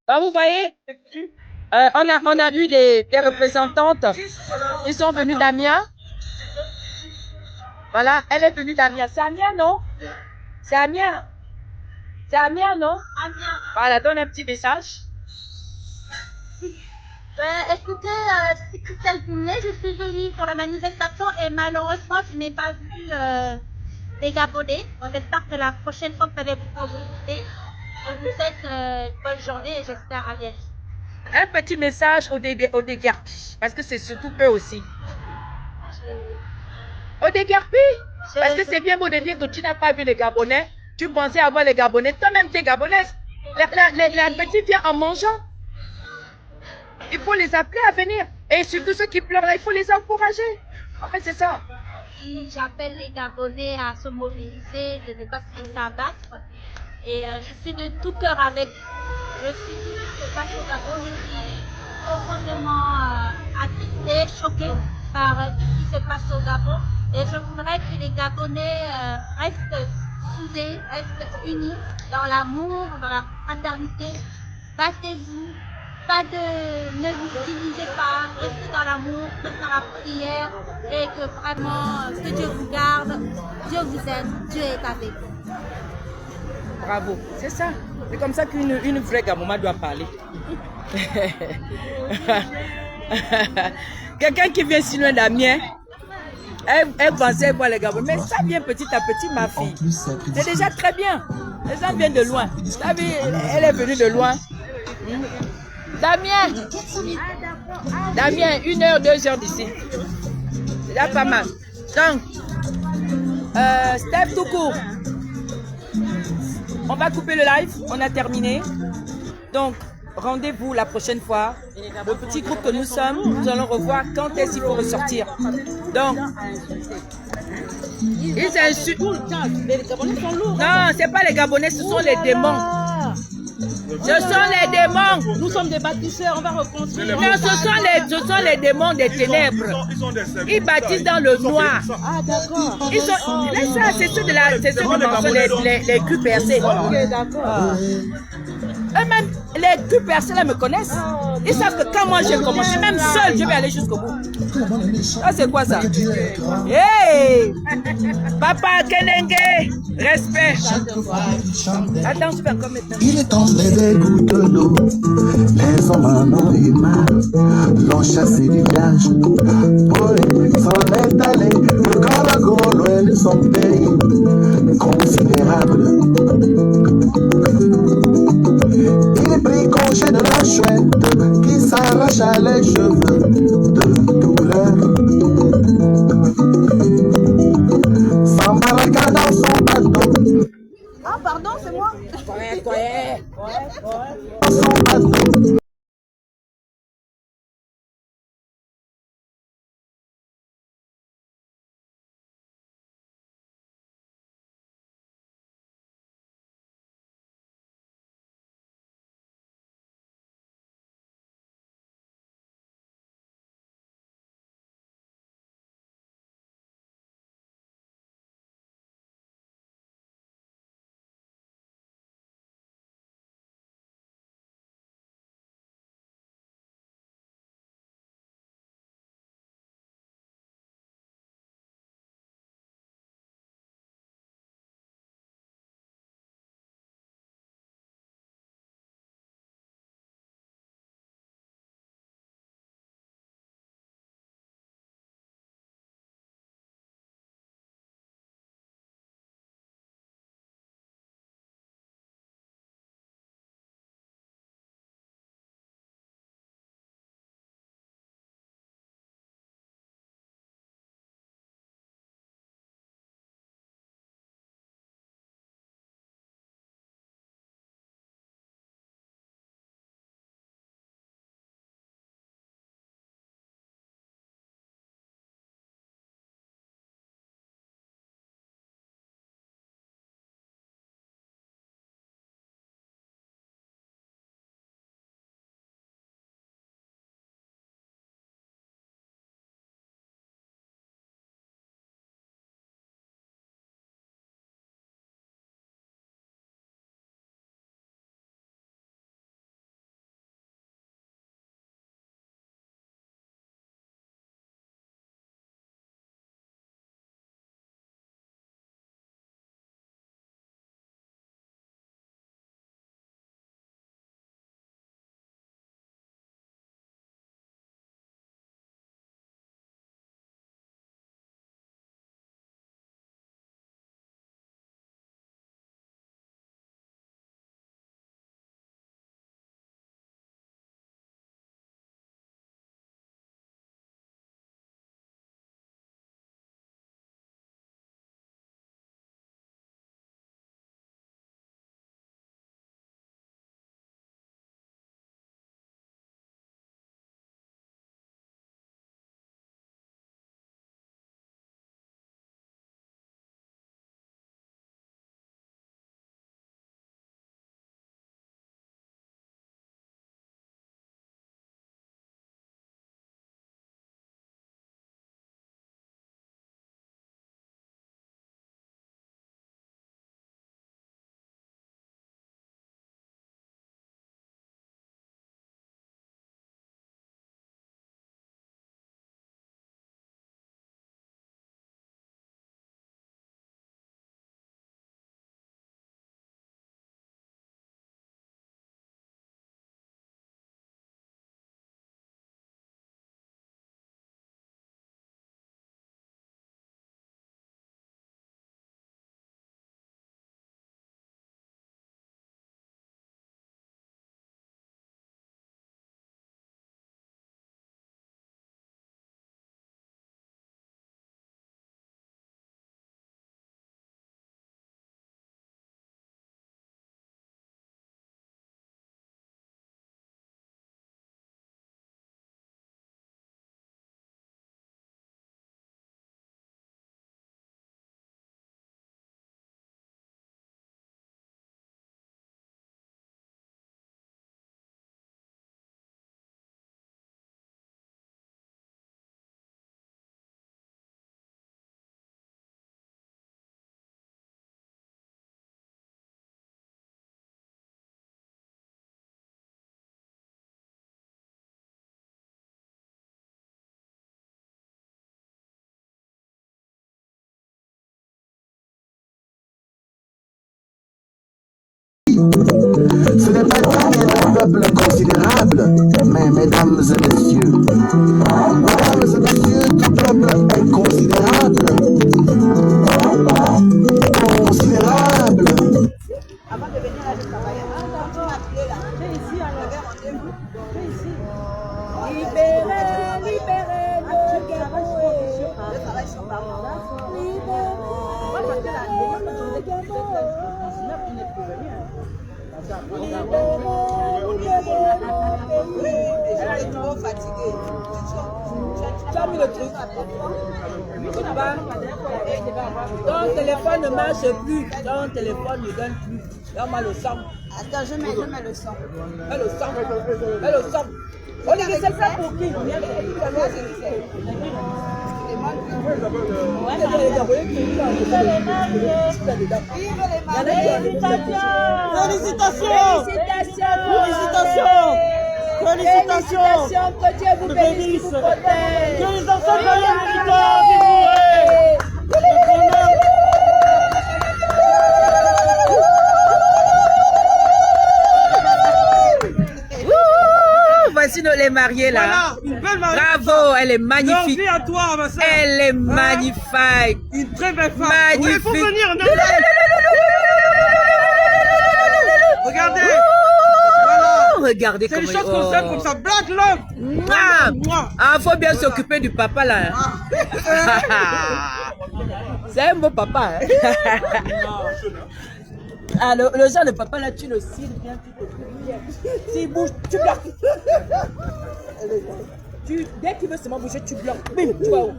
Ah, vous voyez, on a vu des représentantes. Ils sont venus d'Amiens. Voilà, elle est venue d'Amiens. C'est Amiens, non? C'est Amiens. C'est Amiens, non? Amiens. Voilà, donne un petit message. Écoutez, c'est Christelle Poulet, je suis venue pour la manifestation et malheureusement, je n'ai pas vu les Gabonais. J'espère que la prochaine fois, vous allez vous mobiliser. Je vous souhaite bonne journée et j'espère à bientôt. Un petit message aux déguerpis, parce que c'est surtout eux aussi. Aux déguerpis, parce que c'est bien beau de dire que tu n'as pas vu les Gabonais, tu pensais avoir les Gabonais, toi-même t'es Gabonaise. La petite vient en mangeant. Il faut les appeler à venir. Et surtout ceux qui pleurent, il faut les encourager. En fait, c'est ça. J'appelle les Gabonais à se mobiliser, de ne pas se laisser abattre. Et je suis de tout cœur avec vous. Je suis tout ce qui se passe au Gabon. Je suis profondément attristée, choquée par ce qui se passe au Gabon. Et je voudrais que les Gabonais restent soudés, restent unis dans l'amour, dans la fraternité. Battez-vous. Ne vous divisez pas, restez dans l'amour, restez dans la prière et que vraiment, que Dieu vous garde, Dieu vous aime, Dieu est avec vous. Bravo, c'est ça. C'est comme ça qu'une vraie Gaboma doit parler. Quelqu'un qui vient si loin d'Amiens, elle pensait voir les Gabonais, mais ça vient petit à petit, ma fille. C'est déjà très bien. Les gens viennent de loin. Elle est venue de loin. Damien, 1 heure, 2 heures d'ici. C'est déjà pas mal. Donc, Steph tout court. On va couper le live, on a terminé. Donc, rendez-vous la prochaine fois. Le petit groupe que nous sommes, nous allons revoir quand est-ce qu'il faut ressortir. Donc, ils insultent. Non, c'est pas les Gabonais, ce sont les démons. Ce sont les démons. Nous sommes des bâtisseurs, on va reconstruire. Non, ce sont les démons des ténèbres. Ils bâtissent dans le noir. Ah, d'accord. Ils sont, mais ça, c'est ceux qui mentionnent les culs percés. Ok, d'accord. Eux-mêmes, les culs percés là me connaissent. Ils savent que quand moi j'ai commencé, même seul, je vais aller jusqu'au bout. Ça, c'est quoi ça? Hey! Papa Kenenge! Respect! Attends, je vais encore mettre. Il est tombé des gouttes d'eau, les hommes en ont eu mal, l'ont chassé du village. Oui, s'en est allé, le Galago, loin de son pays, considérable. Il est pris congé de la chouette qui s'arracha les cheveux de douleur. S'embarqua dans son bateau. Ah, pardon, c'est moi. Son bateau. peuple considérable. Mais mesdames et messieurs, tout peuple est considérable. Considérable. Avant de venir là, je travaillais. Viens ici, on avait rendez-vous. Viens ici. Libérez, libérez nos gamins. Je travaille sur parole. Libérez, libérez nos elle est trop fatiguée. Tu as mis le truc. Ton téléphone ne marche plus. Ton téléphone ne donne plus. Donne-moi le sang. Attends, je mets le sang. Mets le sang. Mets le sang. On est resté ça pour qui? Félicitations. Que Dieu vous bénisse, vous protège. Que les enfants soient méritants. Voici les mariés là. Voilà, une belle mariée. Bravo, elle est magnifique. À toi, ma soeur. Elle est magnifique. Une très belle femme. Magnifique. Il faut venir. Regardez. Regardez c'est comment des choses qu'on s'aime comme ça. Black love. Ah, faut bien s'occuper du papa là. C'est un beau papa. Hein? Ah, le genre de papa là, tu le cils bien, tu te bien. S'il bouge, tu bloques. Dès qu'il veut seulement bouger, tu bloques. Bim, tu vas où?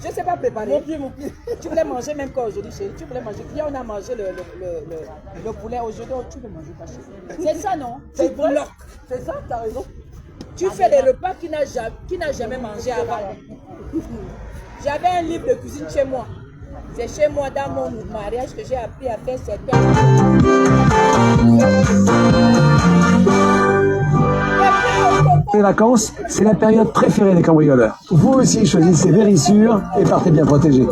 Je ne sais pas préparer. Mon pied. Tu voulais manger même quoi aujourd'hui, chérie? Tu voulais manger. Hier, on a mangé le poulet. Aujourd'hui, tu veux manger pas chez. C'est ça, non? Tu bloques. C'est ça, tu as raison. Tu fais des repas qu'il n'a jamais mangé avant. J'avais un livre de cuisine chez moi. C'est chez moi, dans mon mariage, que j'ai appris à faire cette Les vacances, c'est la période préférée des cambrioleurs. Vous aussi choisissez Vérissure et partez bien protégés.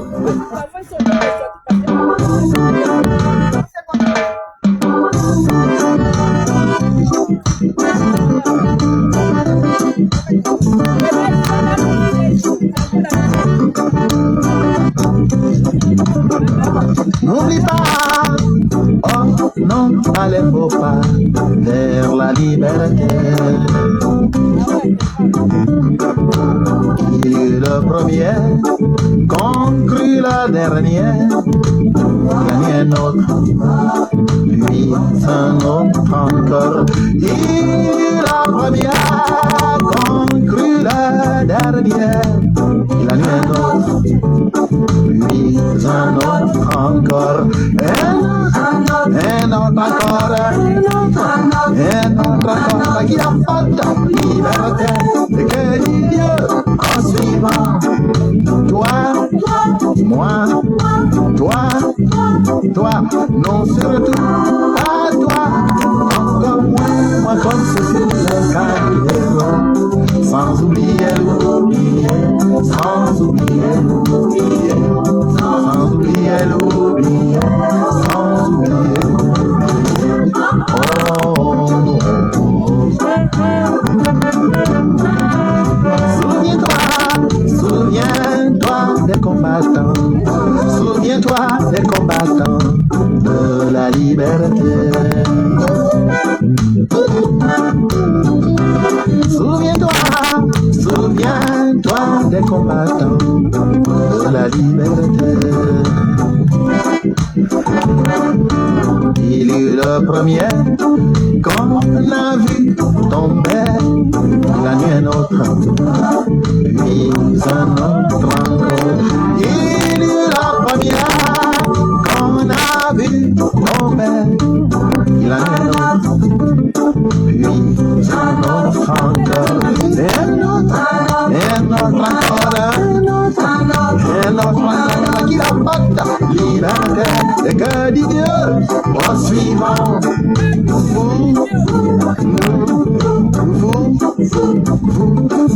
N'oublie pas, oh non, allez faut pas vers la liberté. Il est le premier, conclut la dernière. Gagner un autre, puis un autre encore. Il est la première, conclut la dernière. Il a un autre, puis un autre encore. Un autre encore. Un autre encore. Qui n'a pas de liberté. Et que dit Dieu en suivant. Toi, moi, toi, non surtout pas toi. Encore moins, moi comme ceci le carrière. Sans oublier l'oublier, sans oublier l'oublier, sans oublier l'oublier, sans oublier l'oublier. Souviens-toi des combattants, souviens-toi des combattants de la liberté. Souviens-toi des combattants de la liberté. Il est le premier qu'on a vu tomber, la nuit un autre, puis un autre encore. Il est la première qu'on a vu tomber, la nuit un autre, puis un autre encore. Un autre encore, qui n'a pas de liberté. Et que dit Dieu au suivant. Vous,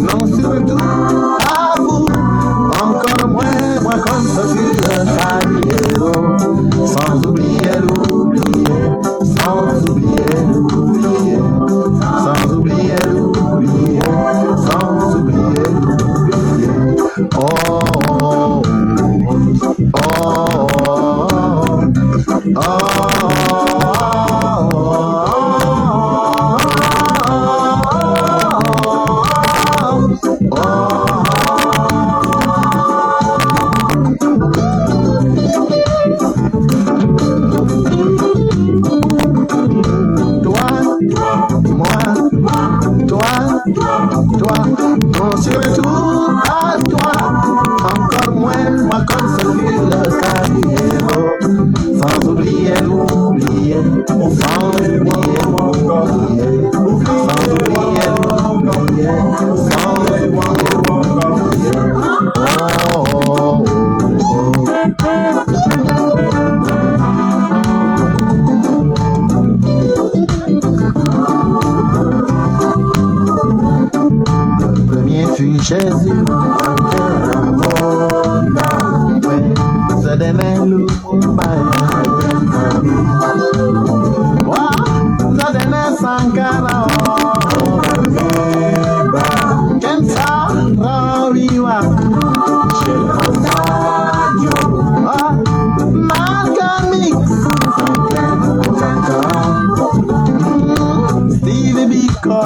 non surtout à vous. Encore moins comme ce fut le Cavaliero. Sans oublier l'oublier, sans oublier l'oublier, sans Non, surtout à toi, encore moins moi comme celui le caballero. Sans oublier, oublier, sans oublier, oublier, sans oublier, oublier, sans oublier, Premier fut Jésus, se deme lu se deme sankara kensa rawiwa Malcolmix Stevie Biko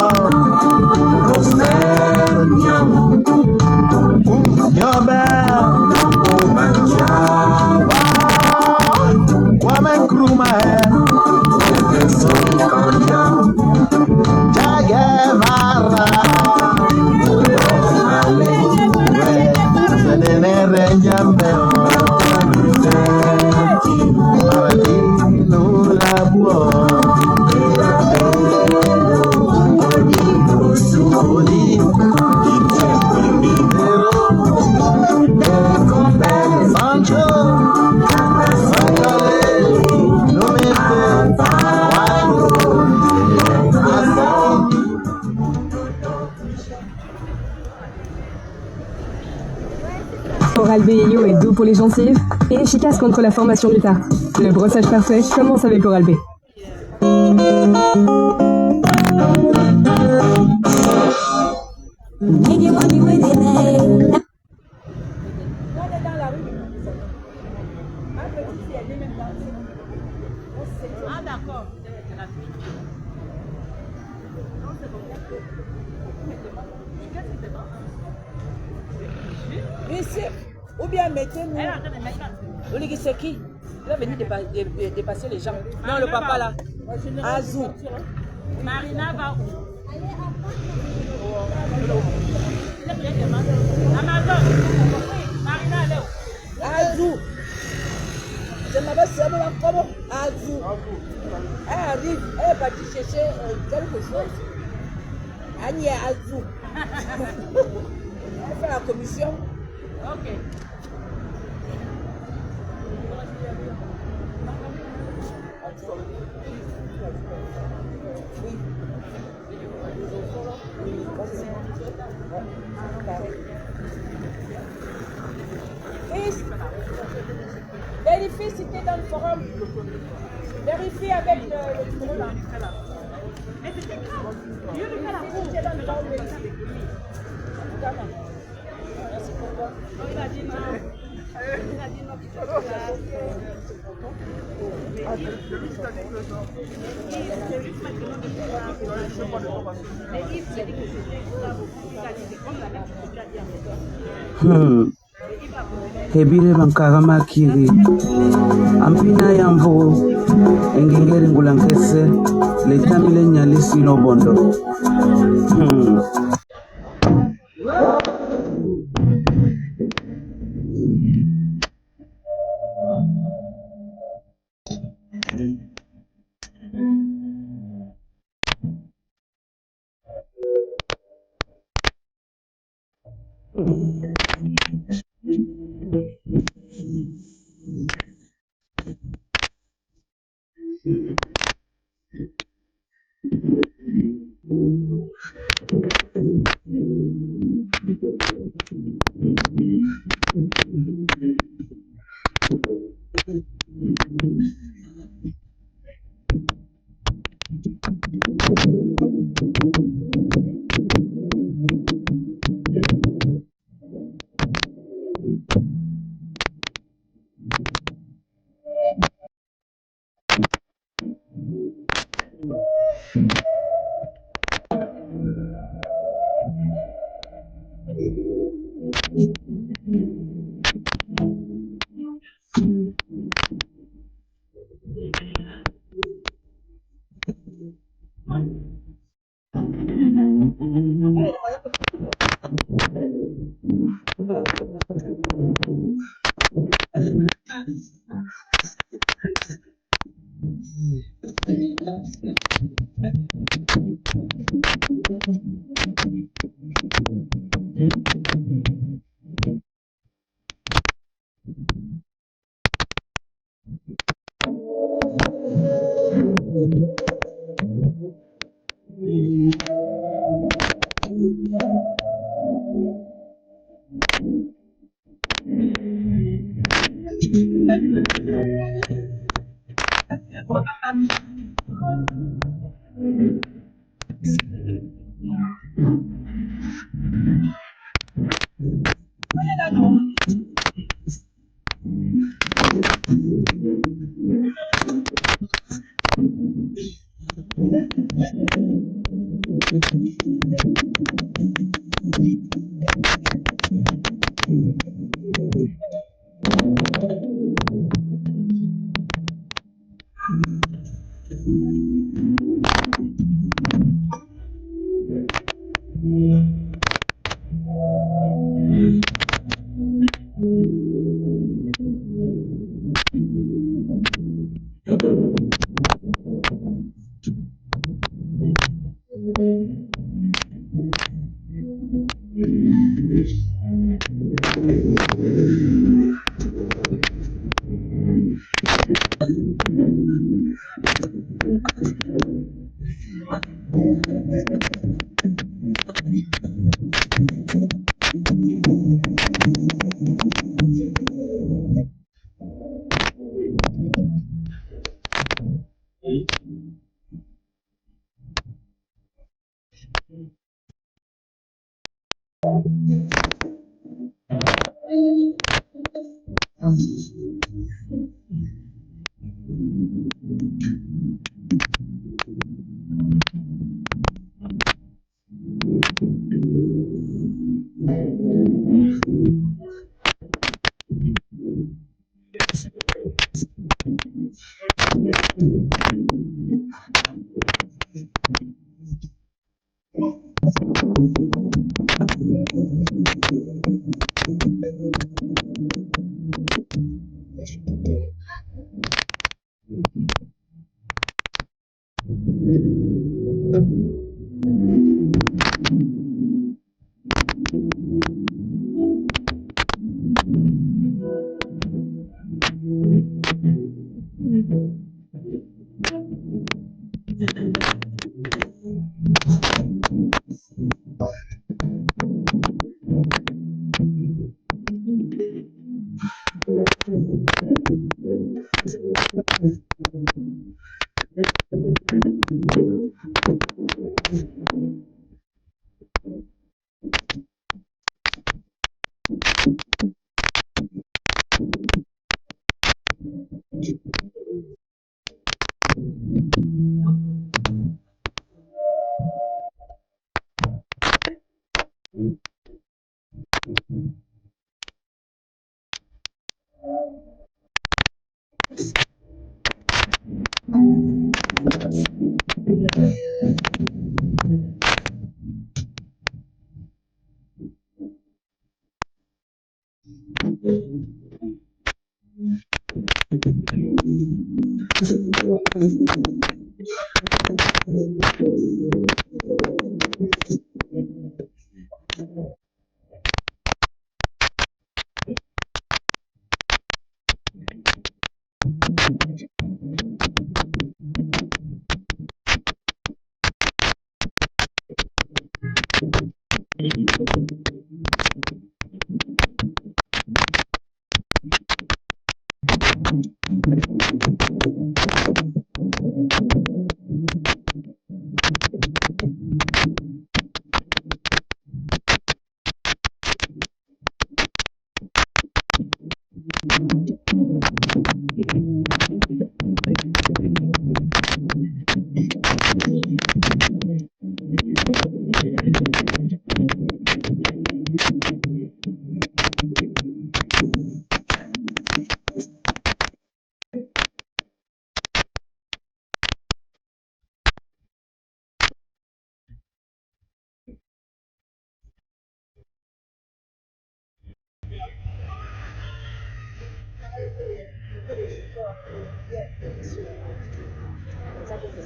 Kwame Nkrumah, Che Guevara, Senere Njambe, Maradino Labuo, Sancho, Oral-B Yo est doux pour les gencives et efficace contre la formation du tartre. Le brossage parfait commence avec Oral-B. Ah d'accord. Ici, ou bien mettez-nous. Oli c'est qui? Il est venu dépasser les gens. Non, le papa là. Azou. Marina va où? Amazon. Marina elle est où? Azou. Je m'appelle Samuel comment? Azou. Elle arrive, elle est partie chercher quelque chose. Annie est Azou. Elle fait la commission. Ok. Oui. Fils, vérifie si tu es dans le forum. Vérifie avec le numéro là. Mais c'était grave. Il y a le cas là. Merci pour toi. Il a dit non. Il a dit non. Hebire bankagama kiri ampina yamvo engengeri ngulankese letamile nyalisi no bondo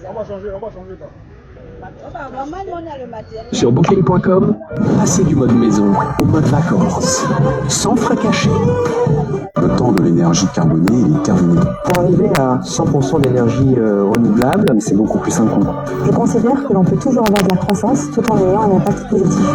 On va changer ça. Sur Booking.com, passez du mode maison au mode vacances, sans frais cachés. Le temps de l'énergie carbonée est terminé. Pour arriver à 100% d'énergie renouvelable, c'est beaucoup plus simple. Je considère que l'on peut toujours avoir de la croissance tout en ayant un impact positif.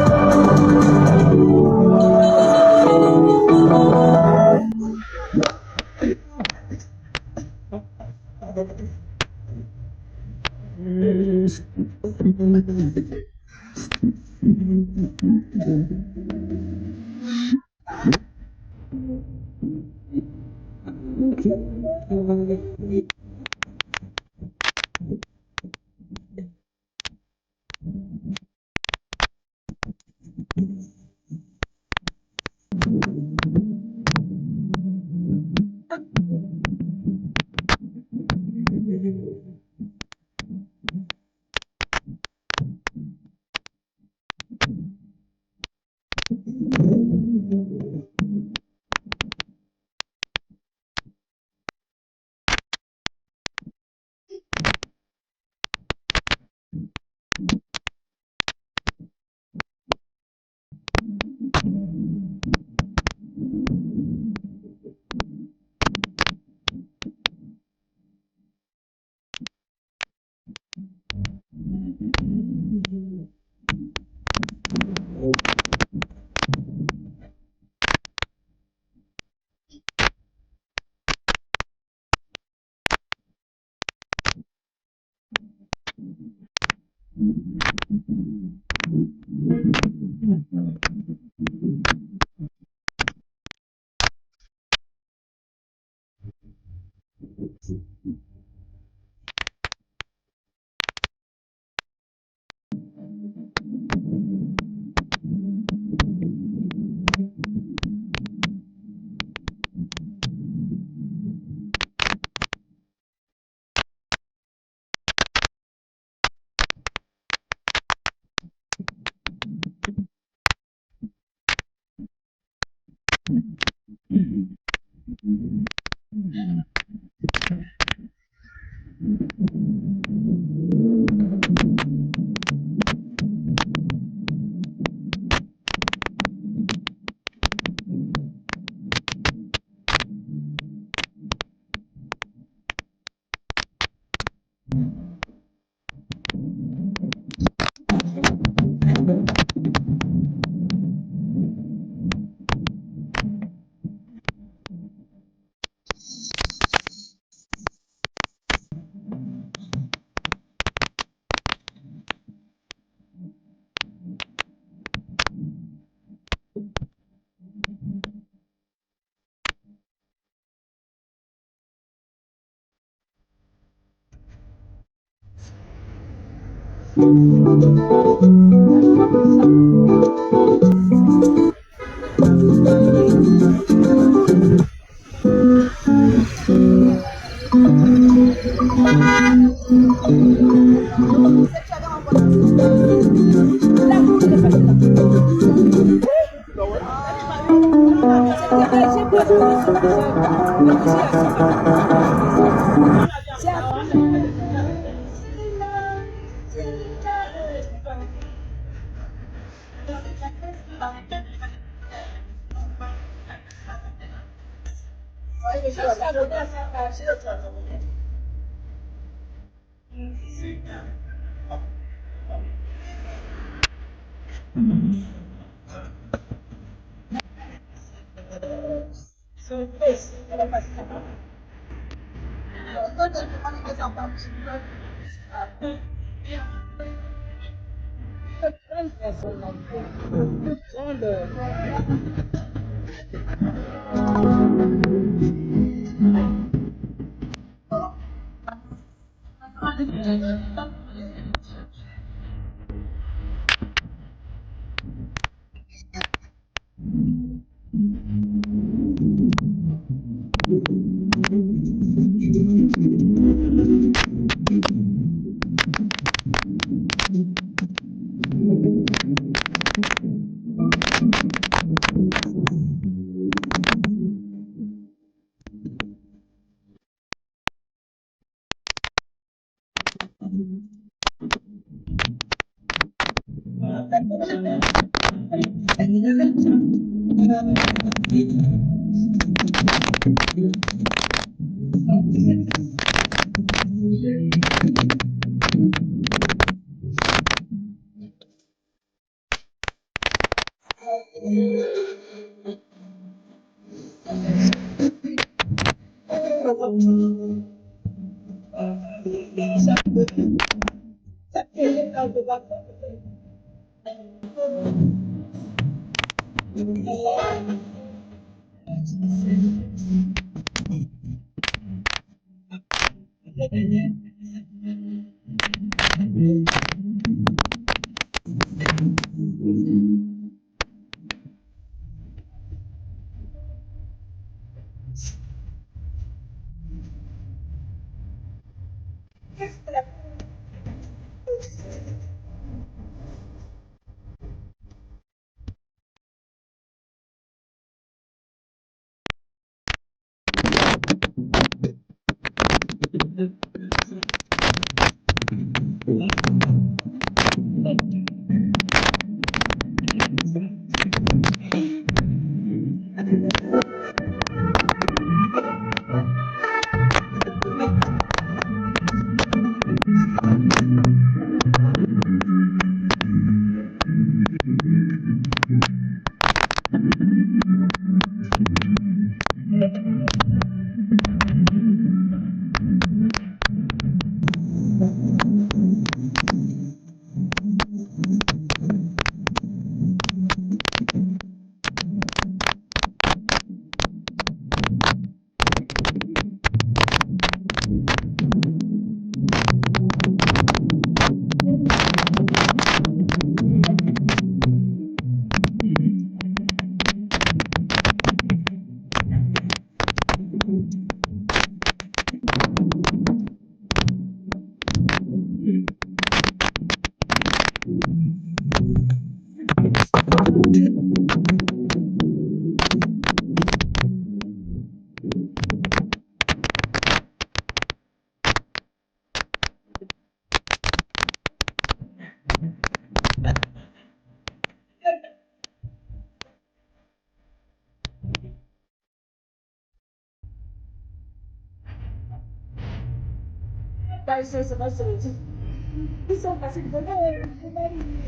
Ils sont passés de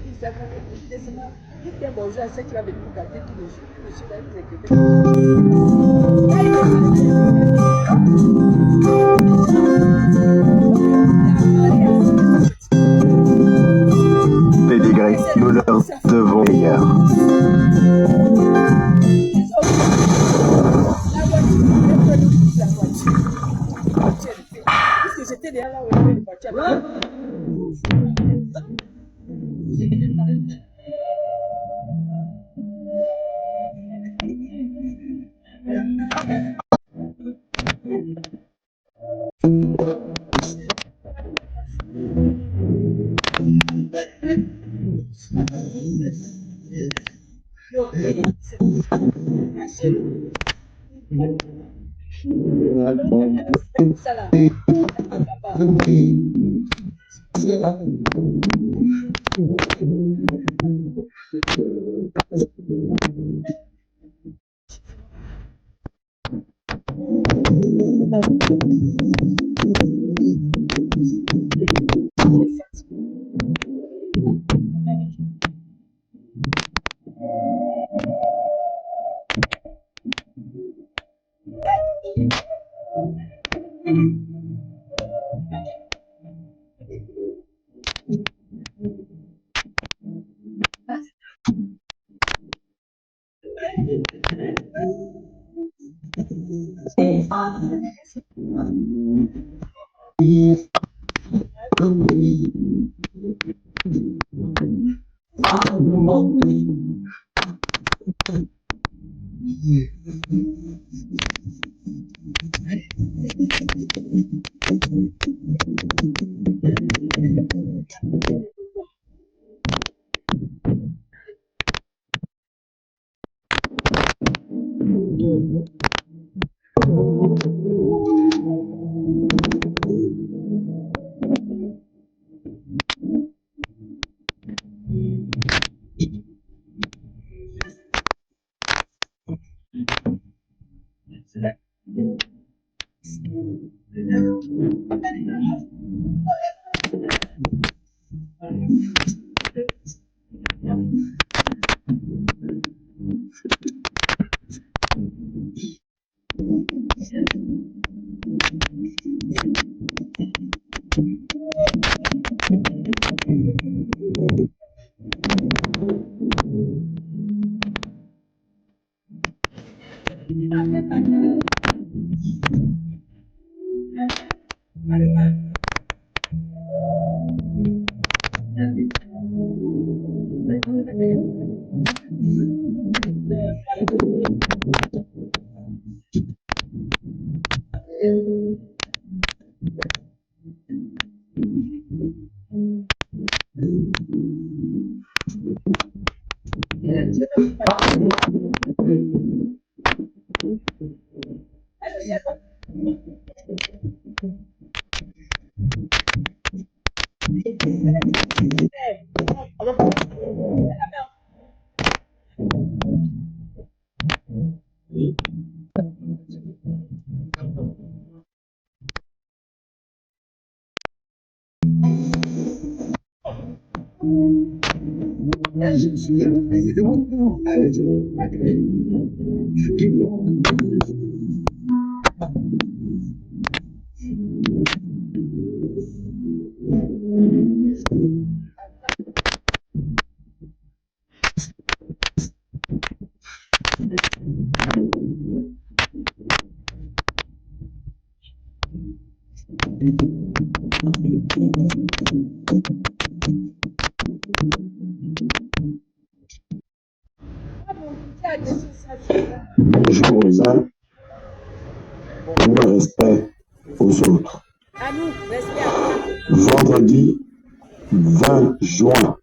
ils savent que bonjour à ceux qui va venir pour garder tous les jours. Je suis là, Pédigré, nous leur devons meilleur. J'étais derrière là où il y avait une voiture. Bonjour aux uns, le respect aux autres. À nous, respect à toi. Vendredi 20 juin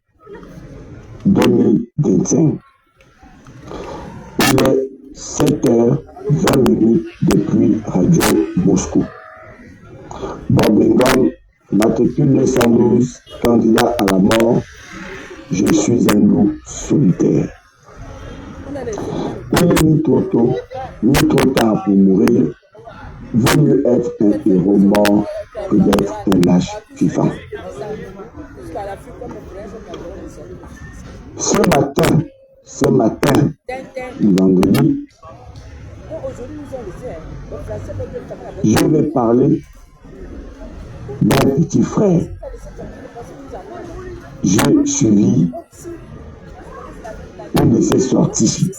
2025, il est 7h20 depuis Radio Moscou. Bob Bengal, matricule 212, candidat à la mort. Je suis un loup solitaire. Il n'est ni trop tôt, ni trop tard pour mourir. Vaut mieux être un héros mort que d'être un lâche vivant. Ce matin, vendredi, je vais parler d'un petit frère. J'ai suivi une de ses sorties.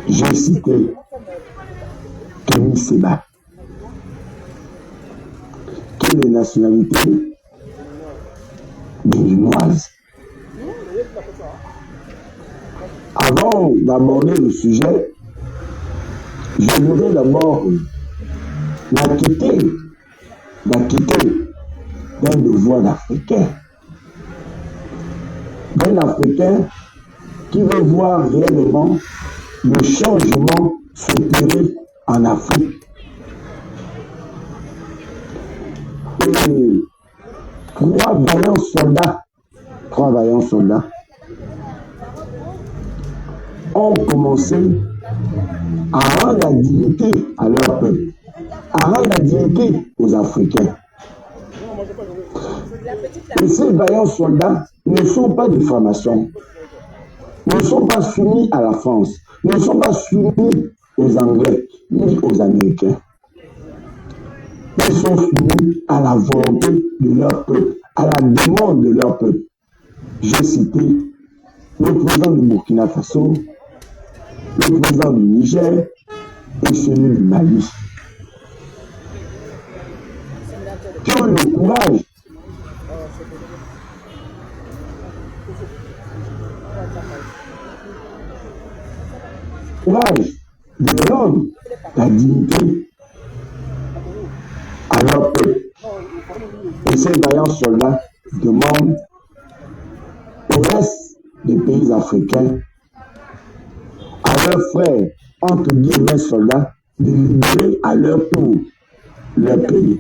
J'ai cité Kémy Séba. Quelle est la nationalité béninoise? Avant d'aborder le sujet, je voudrais d'abord m'acquitter d'un devoir d'Africain. D'un Africain qui veut voir réellement le changement s'opérer en Afrique. Et trois vaillants soldats ont commencé à rendre la dignité à leur peuple, à rendre la dignité aux Africains. Et ces vaillants soldats ne sont pas de formation, ne sont pas soumis à la France, ne sont pas soumis aux Anglais ni aux Américains. Ils sont soumis à la volonté de leur peuple, à la demande de leur peuple. J'ai cité le président du Burkina Faso, le président du Niger et celui du Mali. Qui ont le courage de rendre la dignité à leur peuple. Et ces vaillants soldats demandent au reste des pays africains, à leurs frères, entre guillemets soldats, de libérer à leur tour leur pays.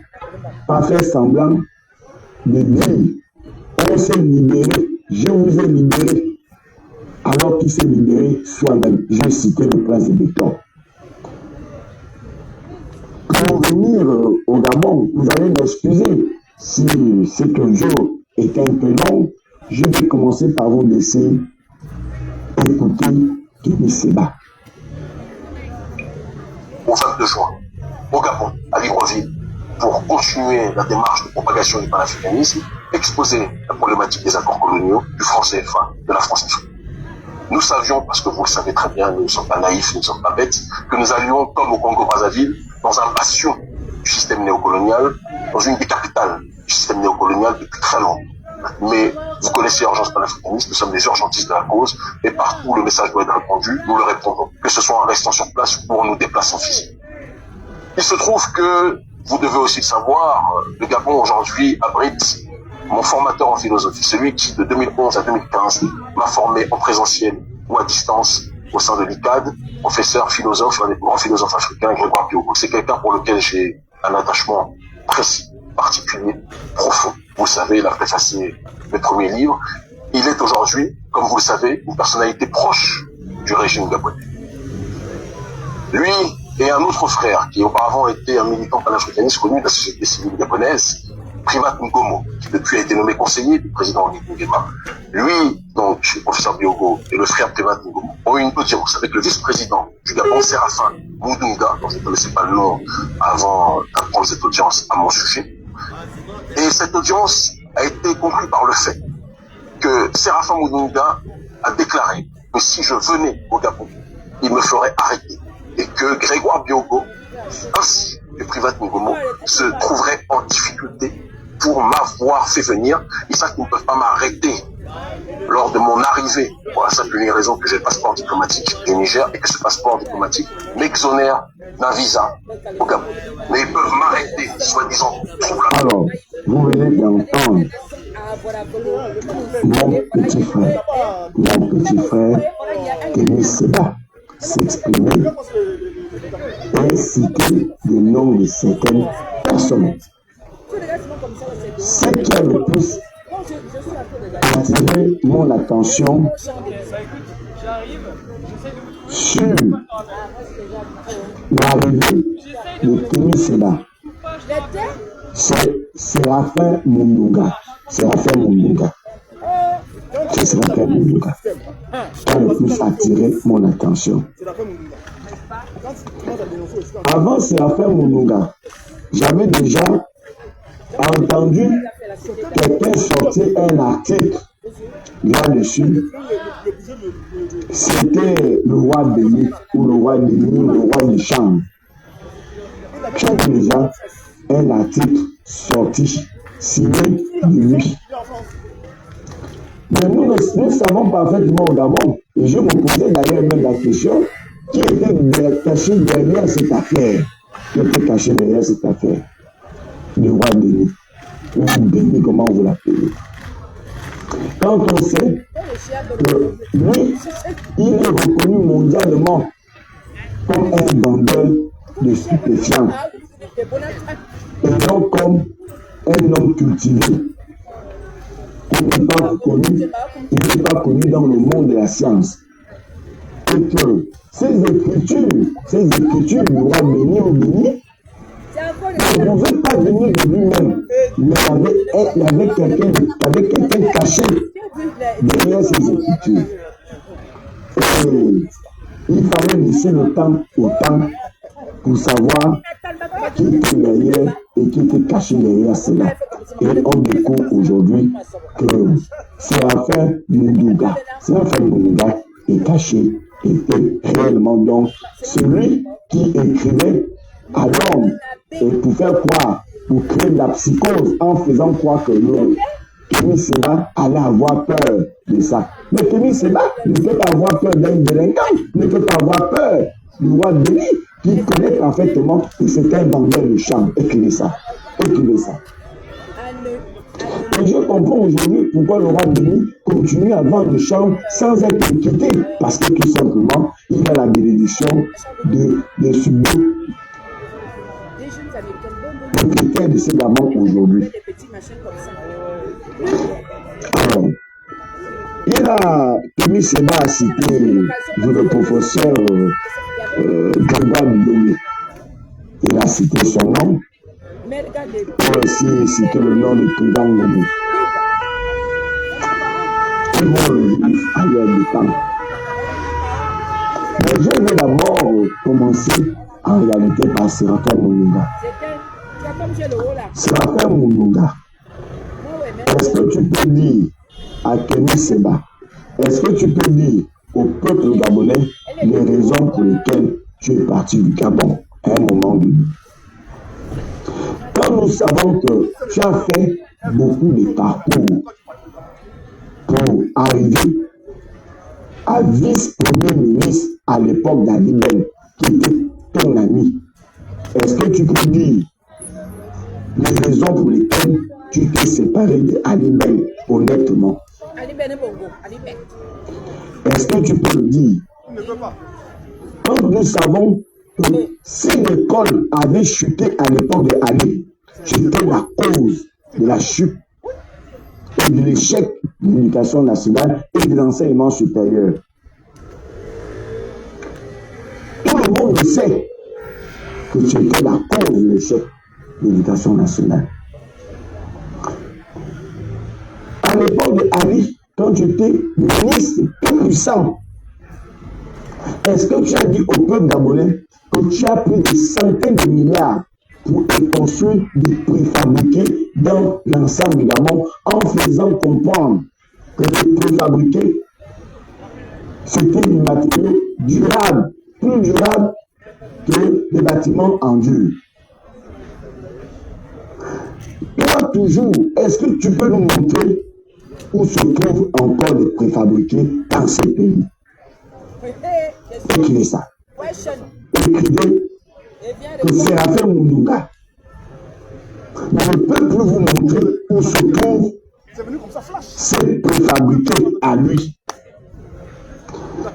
Pas faire semblant de dire on s'est libéré, je vous ai libéré, alors qu'il s'est libéré soi-même. J'ai cité le prince de Béton. Pour venir au Gabon, vous allez m'excuser si cet audio est un peu long. Je vais commencer par vous laisser écouter Kémy Séba. Au 22 juin, au Gabon, à Libreville, pour continuer la démarche de propagation du panafricanisme, exposer la problématique des accords coloniaux, du franc CFA, de la France-Afrique. Nous savions, parce que vous le savez très bien, nous ne sommes pas naïfs, nous ne sommes pas bêtes, que nous allions, comme au Congo-Brazzaville, dans un bastion du système néocolonial, dans une des capitales du système néocolonial depuis très longtemps. Mais vous connaissez l'urgence panafricaniste, nous sommes des urgentistes de la cause, et partout où le message doit être répondu, nous le répondons, que ce soit en restant sur place ou en nous déplaçant physiquement. Il se trouve que, vous devez aussi le savoir, le Gabon aujourd'hui abrite mon formateur en philosophie, celui qui de 2011 à 2015 m'a formé en présentiel ou à distance au sein de l'ICAD, professeur, philosophe, un des plus grands philosophes africains, Grégoire Biogo. C'est quelqu'un pour lequel j'ai un attachement précis, particulier, profond. Vous le savez, il a préfacé mes premiers livres. Il est aujourd'hui, comme vous le savez, une personnalité proche du régime gabonais. Lui et un autre frère, qui auparavant était un militant panafricaniste connu de la société civile gabonaise, Primat Ngomo, qui depuis a été nommé conseiller du président Nguema. Lui, donc, le professeur Biogo et le frère Primat Ngomo ont eu une audience avec le vice-président du Gabon, Séraphin Moudunga, dont je ne connaissais pas le nom avant d'apprendre cette audience à mon sujet. Et cette audience a été conclue par le fait que Séraphin Moudunga a déclaré que si je venais au Gabon, il me ferait arrêter. Et que Grégoire Biogo, ainsi que Primat Ngomo, se trouveraient en difficulté pour m'avoir fait venir. Ils savent qu'ils ne peuvent pas m'arrêter lors de mon arrivée, pour la simple et raison que j'ai le passeport diplomatique du Niger et que ce passeport diplomatique m'exonère d'un visa au Gabon. Mais ils peuvent m'arrêter, soi-disant, troublant. Alors, vous venez d'entendre mon petit frère, Kémy Séba, s'exprimer et citer des noms de certaines personnes. Ce qui a le plus attiré mon attention sur l'arrivée de Kémy Séba, c'est Séraphin Moudunga. Séraphin Moudunga. C'est Séraphin Moudunga qui a le plus attiré mon attention. Avant Séraphin Moudunga, j'avais déjà entendu quelqu'un sortir un article là-dessus. C'était le roi Béni ou le roi Béni, le roi du Champ. J'ai déjà un article sorti signé de lui. Mais nous savons parfaitement au Gabon, et je me posais d'ailleurs même la question, qui était caché derrière cette affaire? Qui était caché derrière cette affaire? Le roi Béni. Ou Béni, comment vous l'appelez? Quand on sait que lui, il est reconnu mondialement comme un vendeur de stupéfiants, et donc comme un homme cultivé. Il n'est pas connu dans le monde de la science. Et que ces écritures du roi Béni ou Béni ne pouvaient pas venir de lui-même, mais il y avait quelqu'un caché derrière ces écritures. Et il fallait laisser le temps au temps pour savoir qui était derrière et qui était caché derrière cela. Et on découvre aujourd'hui que Séraphin Moudunga est caché, était réellement donc celui qui écrivait à l'homme et pour faire croire, pour créer de la psychose en faisant croire que l'homme, Kémy Séba allait avoir peur de ça. Mais Kémy Séba ne peut pas avoir peur d'un délinquant, ne peut pas avoir peur du roi Béni, qui connaît parfaitement que c'est un vendeur de champs. Écrivez ça. Et je comprends aujourd'hui pourquoi le roi Béni continue à vendre le champ sans être inquiété, parce que tout simplement, il a la bénédiction de subir le critère de ces gamins aujourd'hui. Alors, Kémy Séba a cité le professeur Grégoire Biogo. Il a cité son nom. Il a aussi cité le nom de Primat Ngomo. Tout le monde le dit ailleurs du temps. Mais je vais d'abord commencer en réalité par Séraphin Moudunga. Séraphin Moudunga, est-ce que tu peux dire à Kémy Séba, est-ce que tu peux dire au peuple gabonais les raisons pour lesquelles tu es parti du Gabon à un moment donné. Quand nous savons que tu as fait beaucoup de parcours pour arriver à vice-premier ministre à l'époque d'Ali Ben, qui était ton ami, est-ce que tu peux dire les raisons pour lesquelles tu t'es séparé d'Ali Ben, honnêtement? Ali Ben est bongo, Ali Ben. Est-ce que tu peux le dire? Il ne peut pas. Quand nous savons que si l'école avait chuté à l'époque de Ali, c'était la cause de la chute et de l'échec de l'éducation nationale et de l'enseignement supérieur. Tout le monde sait que c'était la cause de l'échec de l'éducation nationale. À l'époque de Ali, quand tu étais ministre tout puissant, est-ce que tu as dit au peuple gabonais que tu as pris des centaines de milliards pour construire des préfabriqués dans l'ensemble du Gabon en faisant comprendre que les préfabriqués, c'était des matériaux durables, plus durables que les bâtiments en dur. Toi, toujours, est-ce que tu peux nous montrer où se trouvent encore les préfabriqués dans ces pays? Écrivez ça. Écrivez que Séraphin Moulouga ne peut plus vous montrer où se trouvent ces préfabriqués à lui.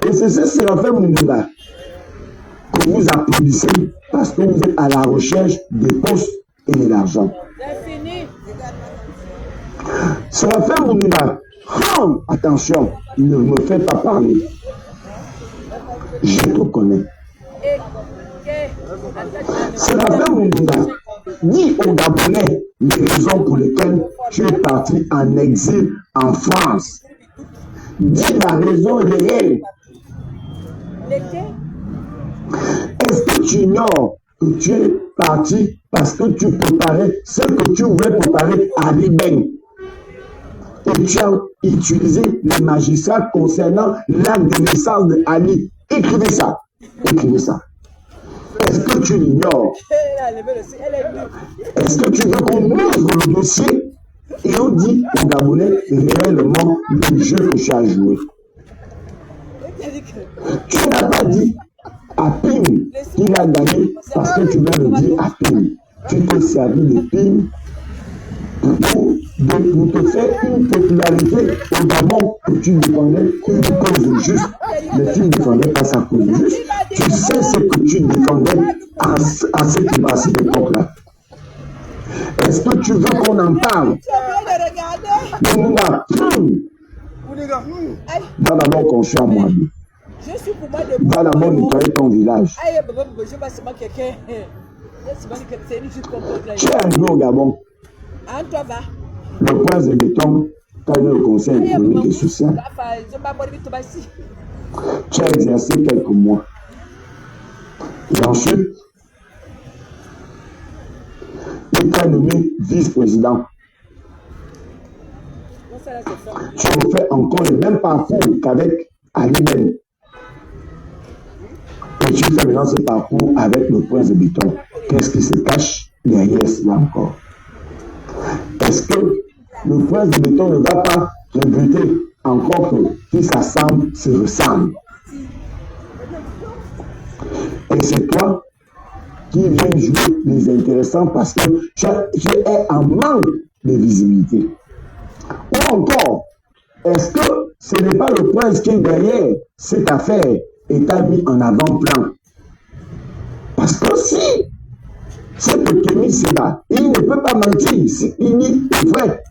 Et c'est ce Séraphin Moulouga que vous applaudissez parce que vous êtes à la recherche des postes et de l'argent. Séraphin Moulouga, attention, ne me fais pas parler. Je te connais. Séraphin Moulouga, dis aux Gabonais les raisons pour lesquelles tu es parti en exil en France. Dis la raison réelle. Est-ce que tu ignores que tu es parti parce que tu préparais ce que tu voulais préparer à l'Iben? Et tu as utilisé les magistrats concernant l'acte de naissance de Ali. Écrivez ça. Écrivez ça. Est-ce que tu l'ignores? Est-ce que tu veux qu'on ouvre le dossier et on dit aux Gabonais réellement le jeu que tu as joué? Tu n'as pas dit à Pim qu'il a gagné parce que tu viens de dire à Pim. Tu t'es servi de Pim pour te faire une popularité au Gabon que tu défendais une cause juste, mais tu ne défendais pas sa cause juste. Tu sais ce que tu défendais à cette époque-là. Est-ce que tu veux qu'on en parle? Va d'abord construire moi. Va d'abord nettoyer ton village. Tu es arrivé au Gabon. Le prince de béton, tu as eu le conseil économique et social. Tu as exercé quelques mois. Et ensuite, il t'a nommé vice-président. Tu refais encore le même parcours qu'avec Ali Ben. Et tu fais maintenant ce parcours avec le prince de béton. Qu'est-ce qui se cache derrière cela encore? Est-ce que le prince de béton ne va pas regretter encore qu'ils s'assemblent, se ressemblent? Et c'est toi qui viens jouer les intéressants parce que tu es en manque de visibilité. Ou encore, est-ce que ce n'est pas le prince qui est derrière cette affaire et t'a mis en avant-plan? Parce que si cette Kémy Séba, il ne peut pas mentir. Si il est vrai,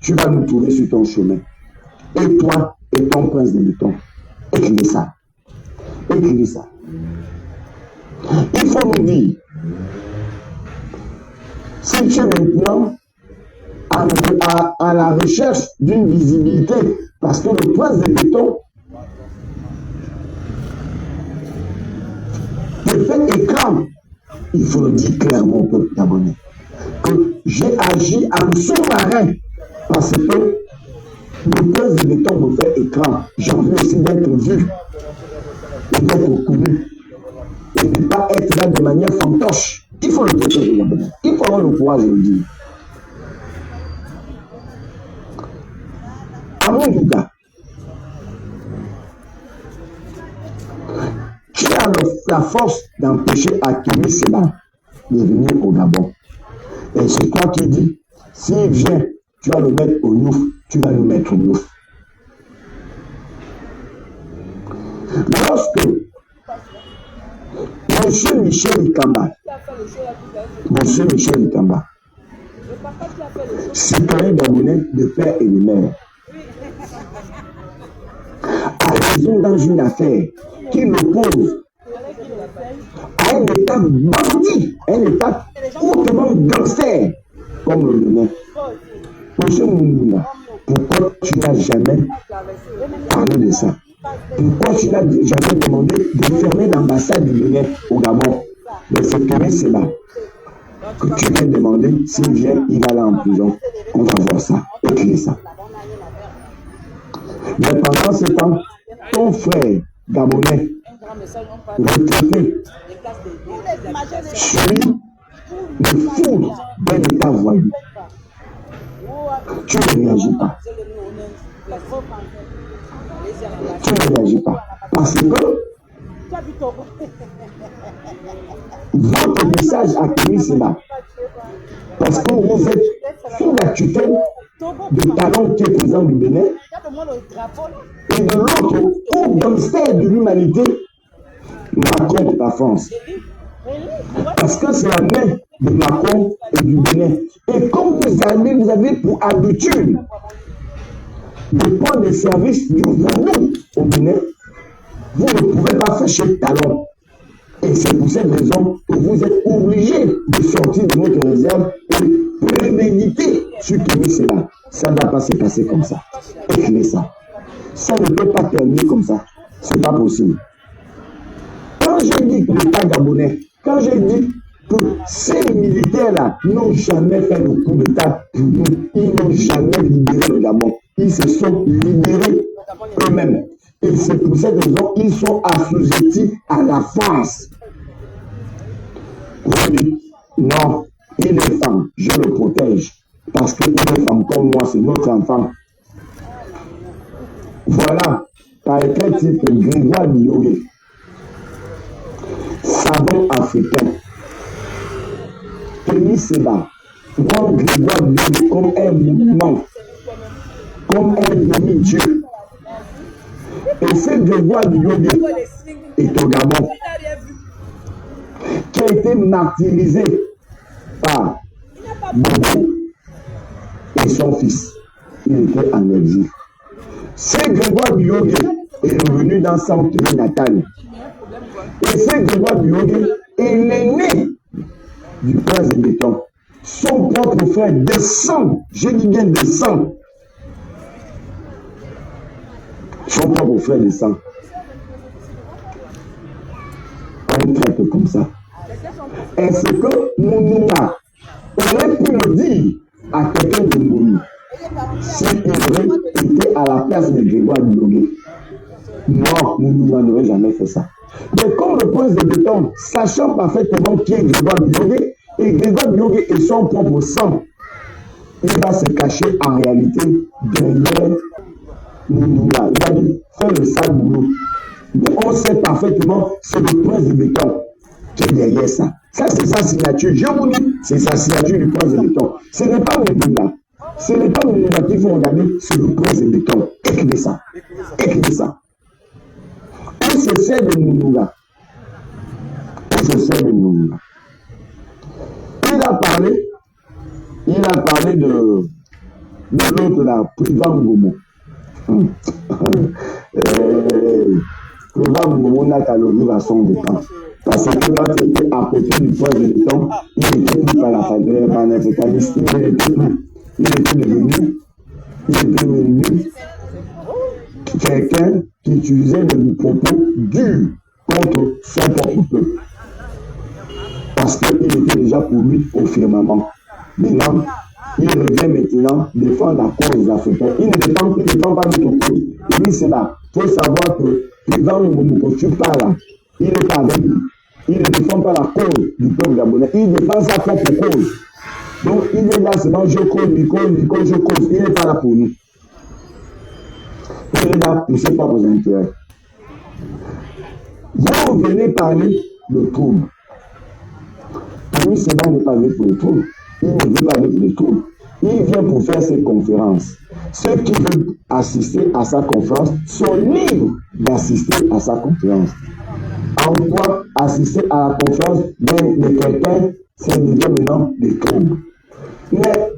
tu vas nous trouver sur ton chemin. Et toi et ton prince de béton. Écrivez ça. Écrivez ça. Il faut nous dire, si tu es maintenant à la recherche d'une visibilité, parce que le prince de béton te fait écran, il faut le dire clairement au peuple gabonais que j'ai agi en sous-marin parce que Le prince de béton me fait écran. J'ai envie aussi d'être vu et d'être connu. Et de ne pas être là de manière fantoche. Il faut le protéger. Il faut avoir le courage de le dire. À mon cas, qui a la force d'empêcher Akimi Seba de venir au Gabon? Et c'est toi qui dis, s'il vient, tu vas le mettre au Nouf, tu vas le mettre au Nouf. Lorsque M. Michel Ikamba, citoyen gabonais de père et de mère, a raison dans une affaire qui l'oppose à un état bandit, un état hautement gangster comme le Bénin. Monsieur Moumouna, pourquoi tu n'as jamais parlé de ça? Pourquoi tu n'as jamais demandé de fermer l'ambassade du Bénin au Gabon? Mais c'est que c'est là que tu viens demander, s'il vient, il va là en prison. On va voir ça, écrire ça. Mais pendant ce temps, ton frère gabonais, retraité, suit le foudre d'un état voyou. Tu ne réagis pas. Tu ne réagis pas. Parce que votre message a créé cela. Parce que vous êtes sous la tutelle de Talon qui est président du Bénin et de l'autre haut gangster de l'humanité, Macron de la France. Parce que c'est la main de Macron et du Bénin. Et comme vous avez pour habitude de prendre les services du vaudou au Bénin, vous ne pouvez pas fâcher Talon. Et c'est pour cette raison que vous êtes obligé de sortir de votre réserve et de préméditer ce qui est cela. Ça ne va pas se passer comme ça. Écrivez ça. Ça ne peut pas terminer comme ça. Ce n'est pas possible. Quand j'ai dit que l'État gabonais, quand j'ai dit que ces militaires-là n'ont jamais fait le coup d'État pour nous, ils n'ont jamais libéré le Gabon. Ils se sont libérés eux-mêmes. Et c'est pour cette raison qu'ils sont assujettis à la France. Vous dites, non, il est femme, je le protège. Parce qu'il est femme comme moi, c'est notre enfant. Voilà, par quel titre Grégoire Biogé, savant africain. Kémy Séba, voit Grégoire Biogé comme un mouvement, comme un demi-dieu. Et ce Grégoire Biogé est au Gabon, qui a été martyrisé par Bobo et son fils. Il était en exil. Ce Grégoire Biogé est revenu dans son pays natal. Et ce Grégoire Biogé est l'aîné du prince de béton. Son propre frère descend, je dis bien descend. Son propre frère descend. On traite comme ça. Est-ce que Mounouma aurait pu le dire à quelqu'un de Mouni s'il aurait été à la place de Grégoire Biogé? Non, Mounouma n'aurait jamais fait ça. Mais comme le prince de béton, sachant parfaitement qui est Grégoire Biogé, et Grégoire Biogé est son propre sang, il va se cacher en réalité derrière Mounouma. Il va dire, fais le sale boulot. Mais on sait parfaitement, c'est le prince de béton qui est derrière ça. Ça, c'est sa signature. Je vous dis, c'est sa signature du prince de béton. Ce n'est pas Mounouma. Ce n'est pas Mounouma qu'il faut regarder, c'est le prince de béton. Écrivez ça. Écrivez ça. Il se sert de Mounouma. Il se sert de Mounouma. Il a parlé de l'autre là, Privan Ngomo. Privan Ngomo n'a qu'à le vivre à son dépens. Parce que quand il était à côté du prince de béton, il était plus par la faveur, par l'infectaliste, il était devenu quelqu'un qui utilisait des propos durs contre son propre peuple. Parce qu'il était déjà pour lui au firmament. Maintenant, il revient maintenant défendre la cause africaine. Il ne défend pas notre cause. Lui, c'est là. Il faut savoir que Président Mobutu, tu parles, il n'est pas avec nous. Il ne défend pas la cause du peuple gabonais. Il défend sa propre cause. Donc, il est là seulement je cause, je cause. Il n'est pas là pour nous. Il est là pour ses propres intérêts. Vous venez parler de troubles. Lui, Sénat n'est pas venu pour les troubles. Il ne veut pas venir pour les troubles. Il vient pour faire ses conférences. Ceux qui veulent assister à sa conférence sont libres d'assister à sa conférence. En quoi assister à la conférence de quelqu'un, c'est déjà maintenant des troubles. Mais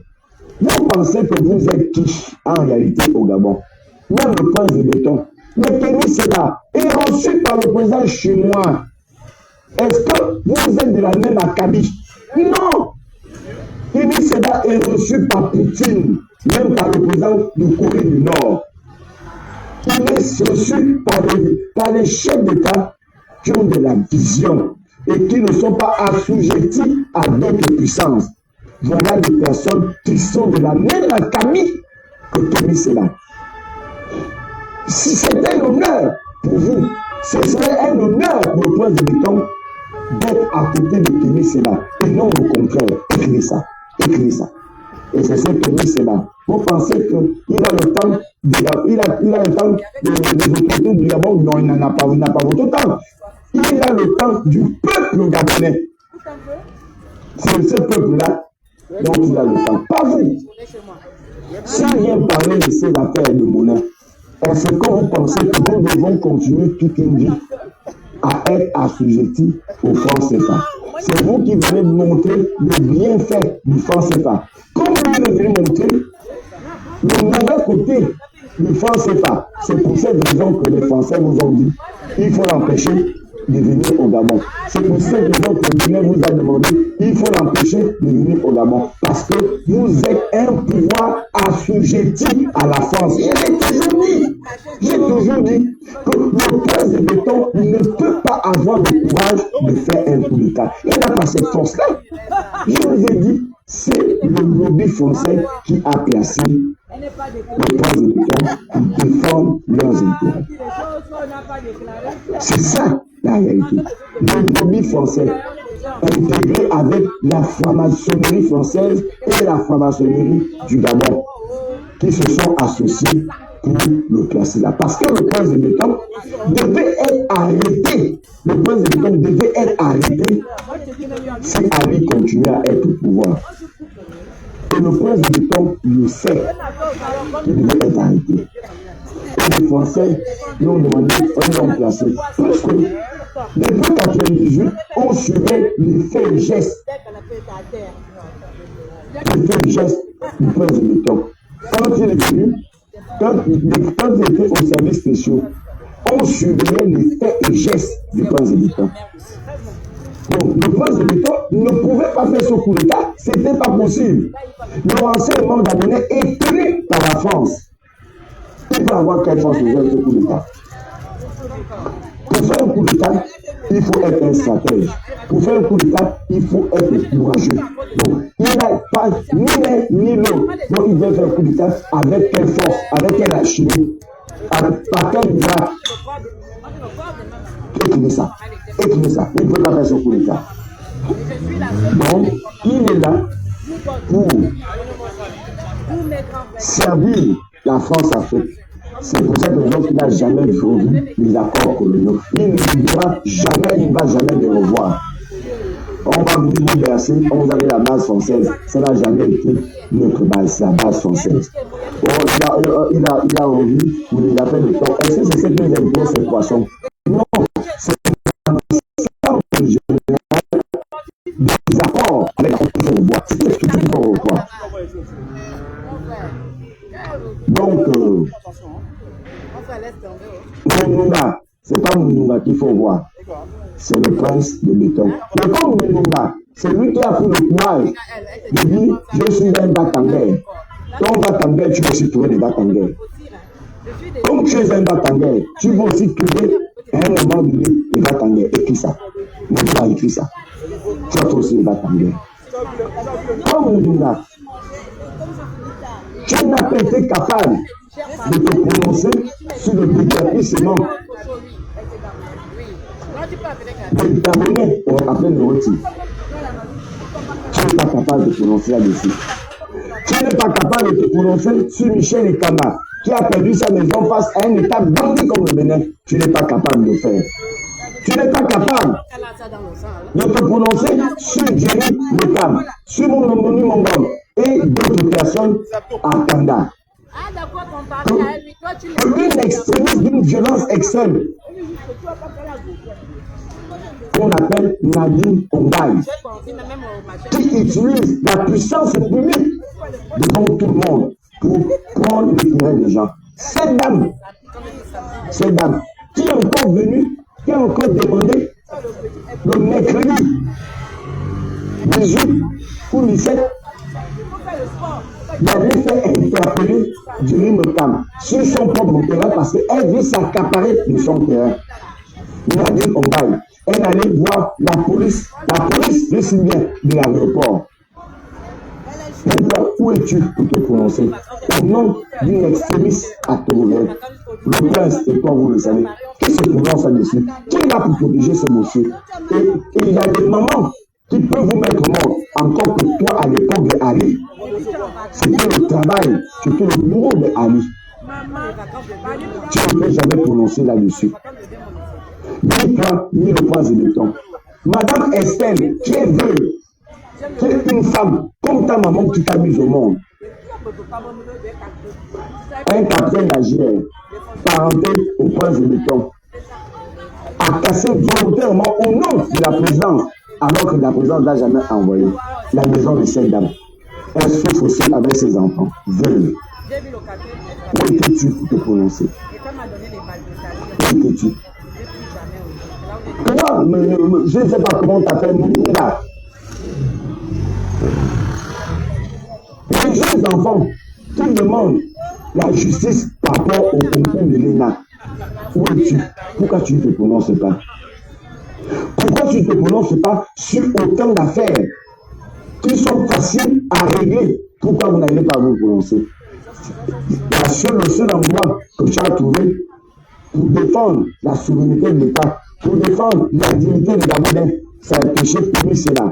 vous pensez que vous êtes qui en réalité au Gabon? Même le prince de béton. Mais Kémy Sénat est reçu par le président chinois. Est-ce que vous êtes de la même acabit? Non! Kémy Sénat est reçu par Poutine, même par le président du Corée du Nord. Il est reçu par les chefs d'État qui ont de la vision et qui ne sont pas assujettis à d'autres puissances. Voilà des personnes qui sont de la même acabit que Kémy Sénat. Si c'était un honneur pour vous, ce serait un honneur pour le prince de béton d'être à côté de Kémy Sénat. Et non au contraire. Écrivez ça. Écrivez ça. Et c'est ce Kémy Sénat. Vous pensez qu'il a le temps de voter du Gabon? Non, il n'a pas votre temps. Il a le temps du peuple gabonais. C'est ce peuple-là dont il a le temps. Pas vous. Si vient parler de ces affaires de monnaie, est-ce que vous pensez que nous devons continuer toute une vie à être assujettis au franc CFA? C'est vous qui venez montrer le bienfait du franc CFA. Comme vous venez montrer le mauvais côté du franc CFA, c'est pour cette raison que les Français vous ont dit il faut l'empêcher de venir au Gabon. C'est pour cette raison que le Guinée vous a demandé il faut l'empêcher de venir au Gabon. Parce que vous êtes un pouvoir assujetti à la France. J'ai toujours dit que le prince de béton ne peut pas avoir le courage de faire un coup d'État. Il n'a pas cette force-là. Je vous ai dit, c'est le lobby français qui a placé le prince de béton pour défendre leurs intérêts. C'est ça la réalité. Le lobby français intégré avec la franc-maçonnerie française et la franc-maçonnerie du Gabon qui se sont associés pour le placer là. Parce que le prince de béton devait être arrêté. Le prince de béton devait être arrêté si Ali continuait à être au pouvoir. Et le prince de béton le sait qu'il devait être arrêté. Et les Français lui ont demandé, on l'a placé. Parce que depuis 1998, on suivait les faits et gestes. Les faits et gestes du prince de béton. Quand il est venu, quand il était au service spécial, on suivait les faits et gestes du prince de béton. Donc, le prince de béton ne pouvait pas faire ce coup d'État, ce n'était pas possible. Le renseignement gabonais est tenu par la France. Il peut avoir quelle force de faire ce coup d'État. Pour faire un coup d'État, il faut être un stratège. Pour faire un coup d'État, il faut être courageux. Donc, il n'a pas ni l'un ni l'autre. Donc, il doit faire un coup d'État avec quelle force, avec quelle archive, par quel miracle. Écrivez ça. Écrivez ça. Il ne peut pas faire ce coup d'État. Donc, il est là pour servir la France-Afrique. C'est pour cette raison qu'il n'a jamais vu les accords coloniaux. Il ne va jamais les revoir. On va venir vous bercer, on vous avait la base française. Ça n'a jamais été notre base, la base française. Il a envie, vous les appelez le temps. Est-ce que c'est ce que vous avez ces poissons? Non, c'est des accords avec la construction de bois. C'est ce qu'il faut revoir. Donc, Mounouga, c'est pas Mounouga qu'il faut voir, c'est le prince de béton. Mais comme Mounouga, c'est lui qui a pris le courage de dire je suis un Batangais. Quand on va t'enguer, tu peux aussi trouver des Batangais. Comme tu es un Batangais, tu peux aussi trouver à un moment donné des Batangais. Écris ça. Mounouga écrit ça. Tu as aussi des Batangais. Comme Mounouga, Tu n'as pas été capable de te prononcer sur le déguerpissement des Camerounais après le retire. Tu n'es pas capable de te prononcer là-dessus. Tu n'es pas capable de te prononcer sur Michel Ekama, qui a perdu sa maison face à un État bandit comme le Bénin. Tu n'es pas capable de le faire. Tu n'es pas capable de te prononcer sur Jerry Lekam, sur mon homonyme Mongom et d'autres personnes à Kanda. Une extrémiste d'une violence extrême qu'on appelle Nadine Ongaï, qui utilise la puissance publique devant tout le monde pour prendre les terrains des gens. Cette dame qui est encore venue, qui a encore demandé le mercredi 18 ou 17 d'aller faire interpeller Jerry Lekam sur son propre terrain parce qu'elle veut s'accaparer de son terrain. Nadine Ongaï, elle allait voir la police je sais bien, de l'aéroport. Maintenant, où es-tu pour te prononcer au nom d'une extrémiste actorielle? Le prince et toi, vous le savez, qui se prononce là-dessus? Qui est là pour protéger ce monsieur? Et il y a des mamans qui peuvent vous mettre mort, encore que toi, à l'époque de Ali. C'était le travail, c'était le bourreau de Ali. Tu ne peux jamais prononcer là-dessus. Dites-toi, ni le poids et le temps. Madame Estelle, qui est veuve, qui est une femme, comme ta maman qui t'a mise au monde. Un capitaine d'Agier, parenté au point et le temps, a cassé volontairement au nom de la présidence, alors que la présidence n'a jamais envoyé la maison de cette dame. Elle souffre aussi avec ses enfants, veuve. Où étais-tu pour te prononcer? Où étais-tu? Comment, je ne sais pas comment tu as fait là. Les jeunes enfants qui demandent la justice par rapport au concours de l'ENA. Où es-tu? Pourquoi tu ne te prononces pas? Pourquoi tu ne te prononces pas sur autant d'affaires qui sont faciles à régler? Pourquoi vous n'allez pas vous prononcer? Le seul endroit que tu as trouvé pour défendre la souveraineté de l'État, pour défendre la dignité des Gabonais, c'est un péché pour cela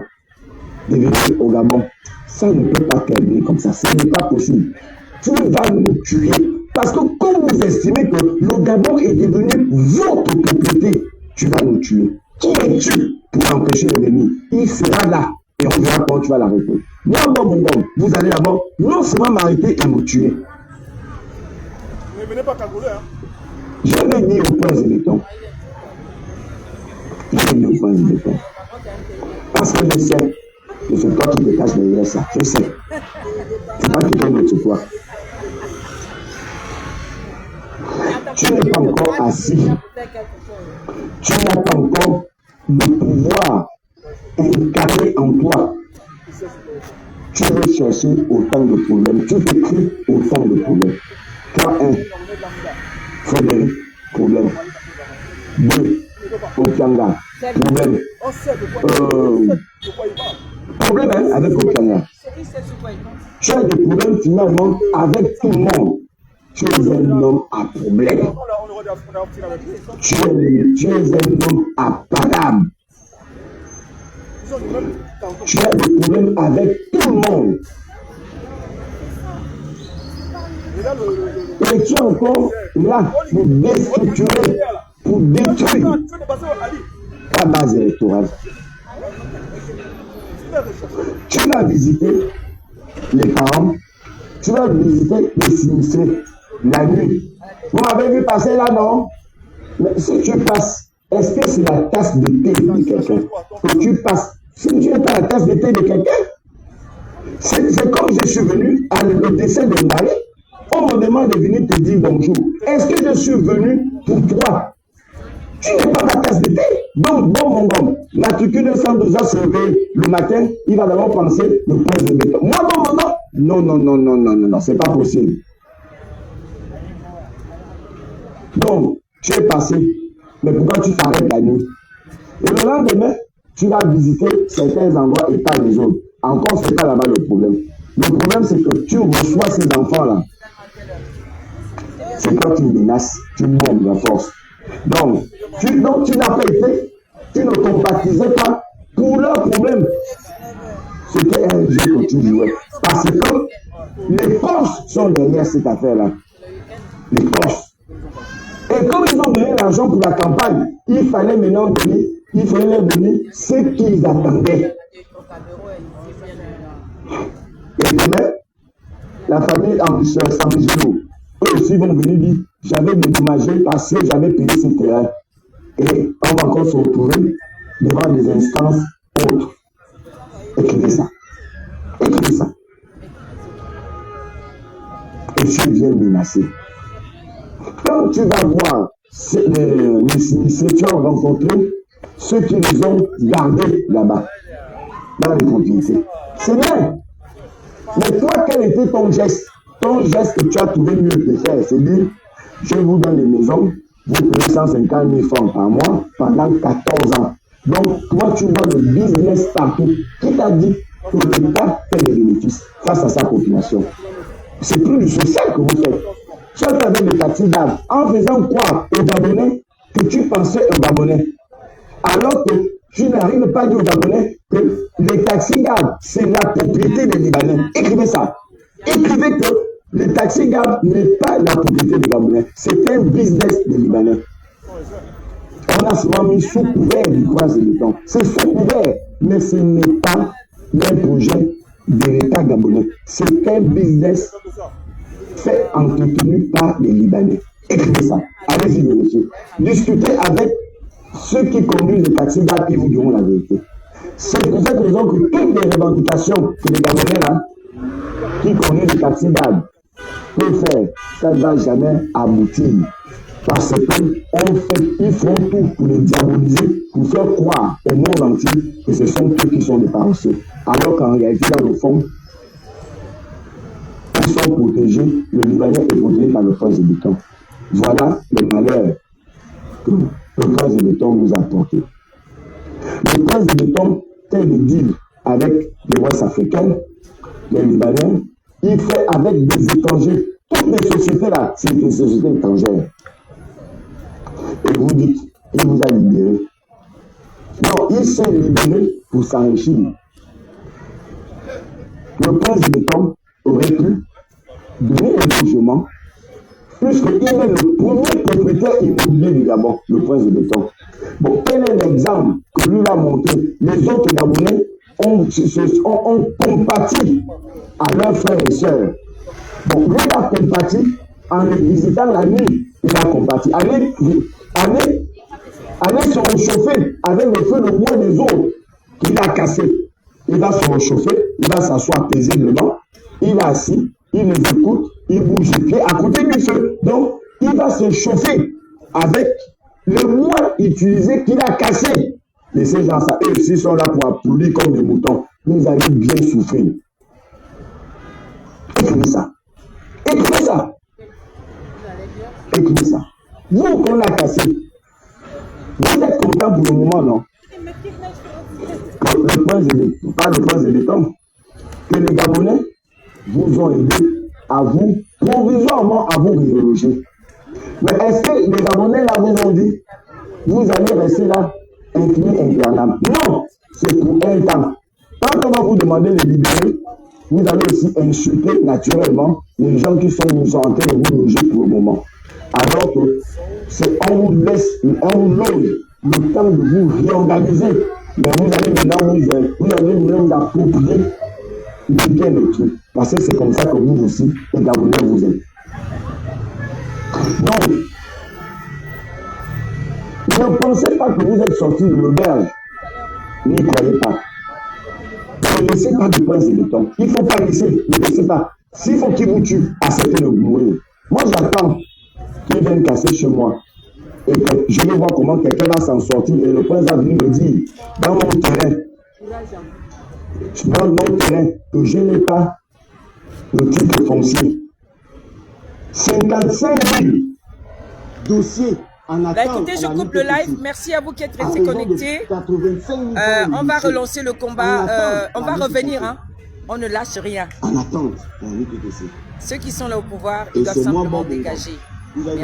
de venir au Gabon. Ça ne peut pas terminer comme ça, ce n'est pas possible. Tu vas nous tuer. Parce que quand vous estimez que le Gabon est devenu votre propriété, tu vas nous tuer. Qui es-tu pour empêcher l'ennemi? Il sera là et on verra quand tu vas l'arrêter. Non, vous allez d'abord non seulement m'arrêter et me tuer. Ne venez pas cagoler, hein? Je l'ai dit au point de temps. Je l'ai dit au point de temps. Parce que je sais que c'est toi qui te caches derrière ça. Je sais. C'est pas quelqu'un d'autre sur toi. Tu n'es pas encore assis. Tu n'as pas encore le pouvoir incarné en toi. Tu veux chercher autant de problèmes. Tu te crées autant de problèmes. Toi, un, Frédéric, problème. Deux, Okianga, problème. Problème hein, avec Okianga. Tu as des problèmes finalement avec tout le monde. Tu es un homme à problème. Tu es un homme à padam. Tu as des problèmes avec tout le monde. Et tu es encore là pour destructurer, pour détruire ta base électorale. Tu vas visiter les parents, tu vas visiter les sinistrés la nuit. Vous m'avez vu passer là, non? Mais si tu passes, est-ce que c'est la tasse de thé de quelqu'un que tu passes? Si tu n'es pas la tasse de thé de quelqu'un, c'est comme je suis venu à le décès de Marie. On me demande de venir te dire bonjour. Est-ce que je suis venu pour toi? Tu n'es pas ma tasse de thé. Donc, bon, matricule 112 ans se réveille le matin, il va d'abord penser le prince de béton. Moi, non, c'est pas possible. Donc, tu es passé, mais pourquoi tu t'arrêtes la nuit? Et le lendemain, tu vas visiter certains endroits et pas les autres. Encore, c'est pas là-bas le problème. Le problème, c'est que tu reçois ces enfants-là. C'est toi qui menaces, tu bombes la force. Donc, tu n'as pas été, tu ne compatisais pas pour leur problème. C'était un jeu que tu jouais. Parce que les Porsche sont derrière cette affaire-là. Les Porsche. Et comme ils ont donné l'argent pour la campagne, il fallait maintenant donner, ce qu'ils attendaient. Et demain, la famille en San-Vigilo, eux aussi vont venir dire, j'avais dédommagé parce que j'avais payé ce terrain. Et on va encore se retrouver devant des instances autres. Écrivez ça. Écrivez ça. Et tu viens menacer. Quand tu vas voir tu as rencontré ceux qui les ont gardés là-bas, dans les propriétés. C'est bien. Mais toi, quel était ton geste? Ton geste que tu as trouvé mieux de faire, c'est dire, je vous donne les maisons, vous payez 150 000 francs par mois pendant 14 ans. Donc, toi, tu vois le business partout. Qui t'a dit que l'État fait des bénéfices face à sa population? C'est plus du social que vous faites. Tu as fait avec le taxi d'âge en faisant croire aux Gabonais que tu pensais aux Gabonais. Alors que tu n'arrives pas à dire aux Gabonais que les taxis gardes, c'est la propriété des Libanais. Écrivez ça. Écrivez que le taxi garde n'est pas la propriété des Gabonais. C'est un business des Libanais. On a souvent mis sous couvert du croix et du temps. C'est sous couvert, mais ce n'est pas un projet de l'État gabonais. C'est un business fait, entretenu par les Libanais. Écrivez ça. Allez-y, monsieur. Discutez avec ceux qui conduisent les taxis d'art, ils vous diront la vérité. C'est pour cette raison que toutes les revendications que les Gabonais là, qui conduisent les taxis d'art, peuvent faire, ça ne va jamais aboutir. Parce qu'ils font tout pour les diaboliser, pour faire croire au monde entier que ce sont eux qui sont des paresseux. Alors qu'en réalité, dans le fond, ils sont protégés, le Libanais est protégé par le prince de béton. Voilà le malheur que le prince de béton nous a apporté. Le prince de béton fait des deals avec les Ouest africains, les Libanais, il fait avec des étrangers. Toutes les sociétés-là, c'est des sociétés étrangères. Et vous dites, il vous a libéré. Non, il s'est libéré pour s'enrichir. Le prince de béton aurait pu donner un logement, puisqu'il est le premier propriétaire immobilier du Gabon, le prince de béton. Bon, quel est l'exemple que lui a montré? Les autres Gabonais ont compati à leurs frères et sœurs. Bon, lui a compati en les visitant la nuit. Il a compati. Allez se réchauffer avec le feu de bois des autres qu'il a cassé. Il va se réchauffer, il va s'asseoir paisiblement, il est assis, il les écoute, il bouge les pieds à côté du feu. Donc, il va se chauffer avec le bois utilisé qu'il a cassé. Et ces gens, ça, eux aussi sont là pour applaudir comme des moutons. Vous allez bien souffrir. Écrivez ça. Écrivez ça. Écoutez ça. Vous qu'on l'a cassé, vous êtes content pour le moment, non? Pas le prince de béton. Que les Gabonais vous ont aidé à vous, provisoirement à vous reloger. Mais est-ce que les Gabonais là vous ont dit, vous allez rester là, incliné, impernable? Non, c'est pour un temps. Quand on va vous demander de libérer, vous allez aussi insulter naturellement les gens qui sont en train de vous loger pour le moment. Alors que on vous laisse, on vous loge le temps de vous réorganiser. Mais vous allez maintenant vous approprier du bien le truc. Parce que c'est comme ça que vous aussi, les Gabonais, vous êtes. Donc, ne pensez pas que vous êtes sorti de l'auberge. N'y croyez pas. Ne laissez pas du prince de béton. Il ne faut pas laisser, ne laissez pas. S'il faut qu'il vous tue, acceptez de mourir. Moi, j'attends qu'il vienne casser chez moi. Et que je vais voir comment quelqu'un va s'en sortir. Et le prince va venir me dire, dans mon terrain, que je n'ai pas le titre foncier. 55 000 dossiers en attente. Bah écoutez, je coupe le live. Merci à vous qui êtes restés connectés. On va relancer le combat. On va revenir. Hein. On ne lâche rien. En attente d'un UPDC. Ceux qui sont là au pouvoir, Et ils doivent c'est moi, simplement Bob dégager. Ngom.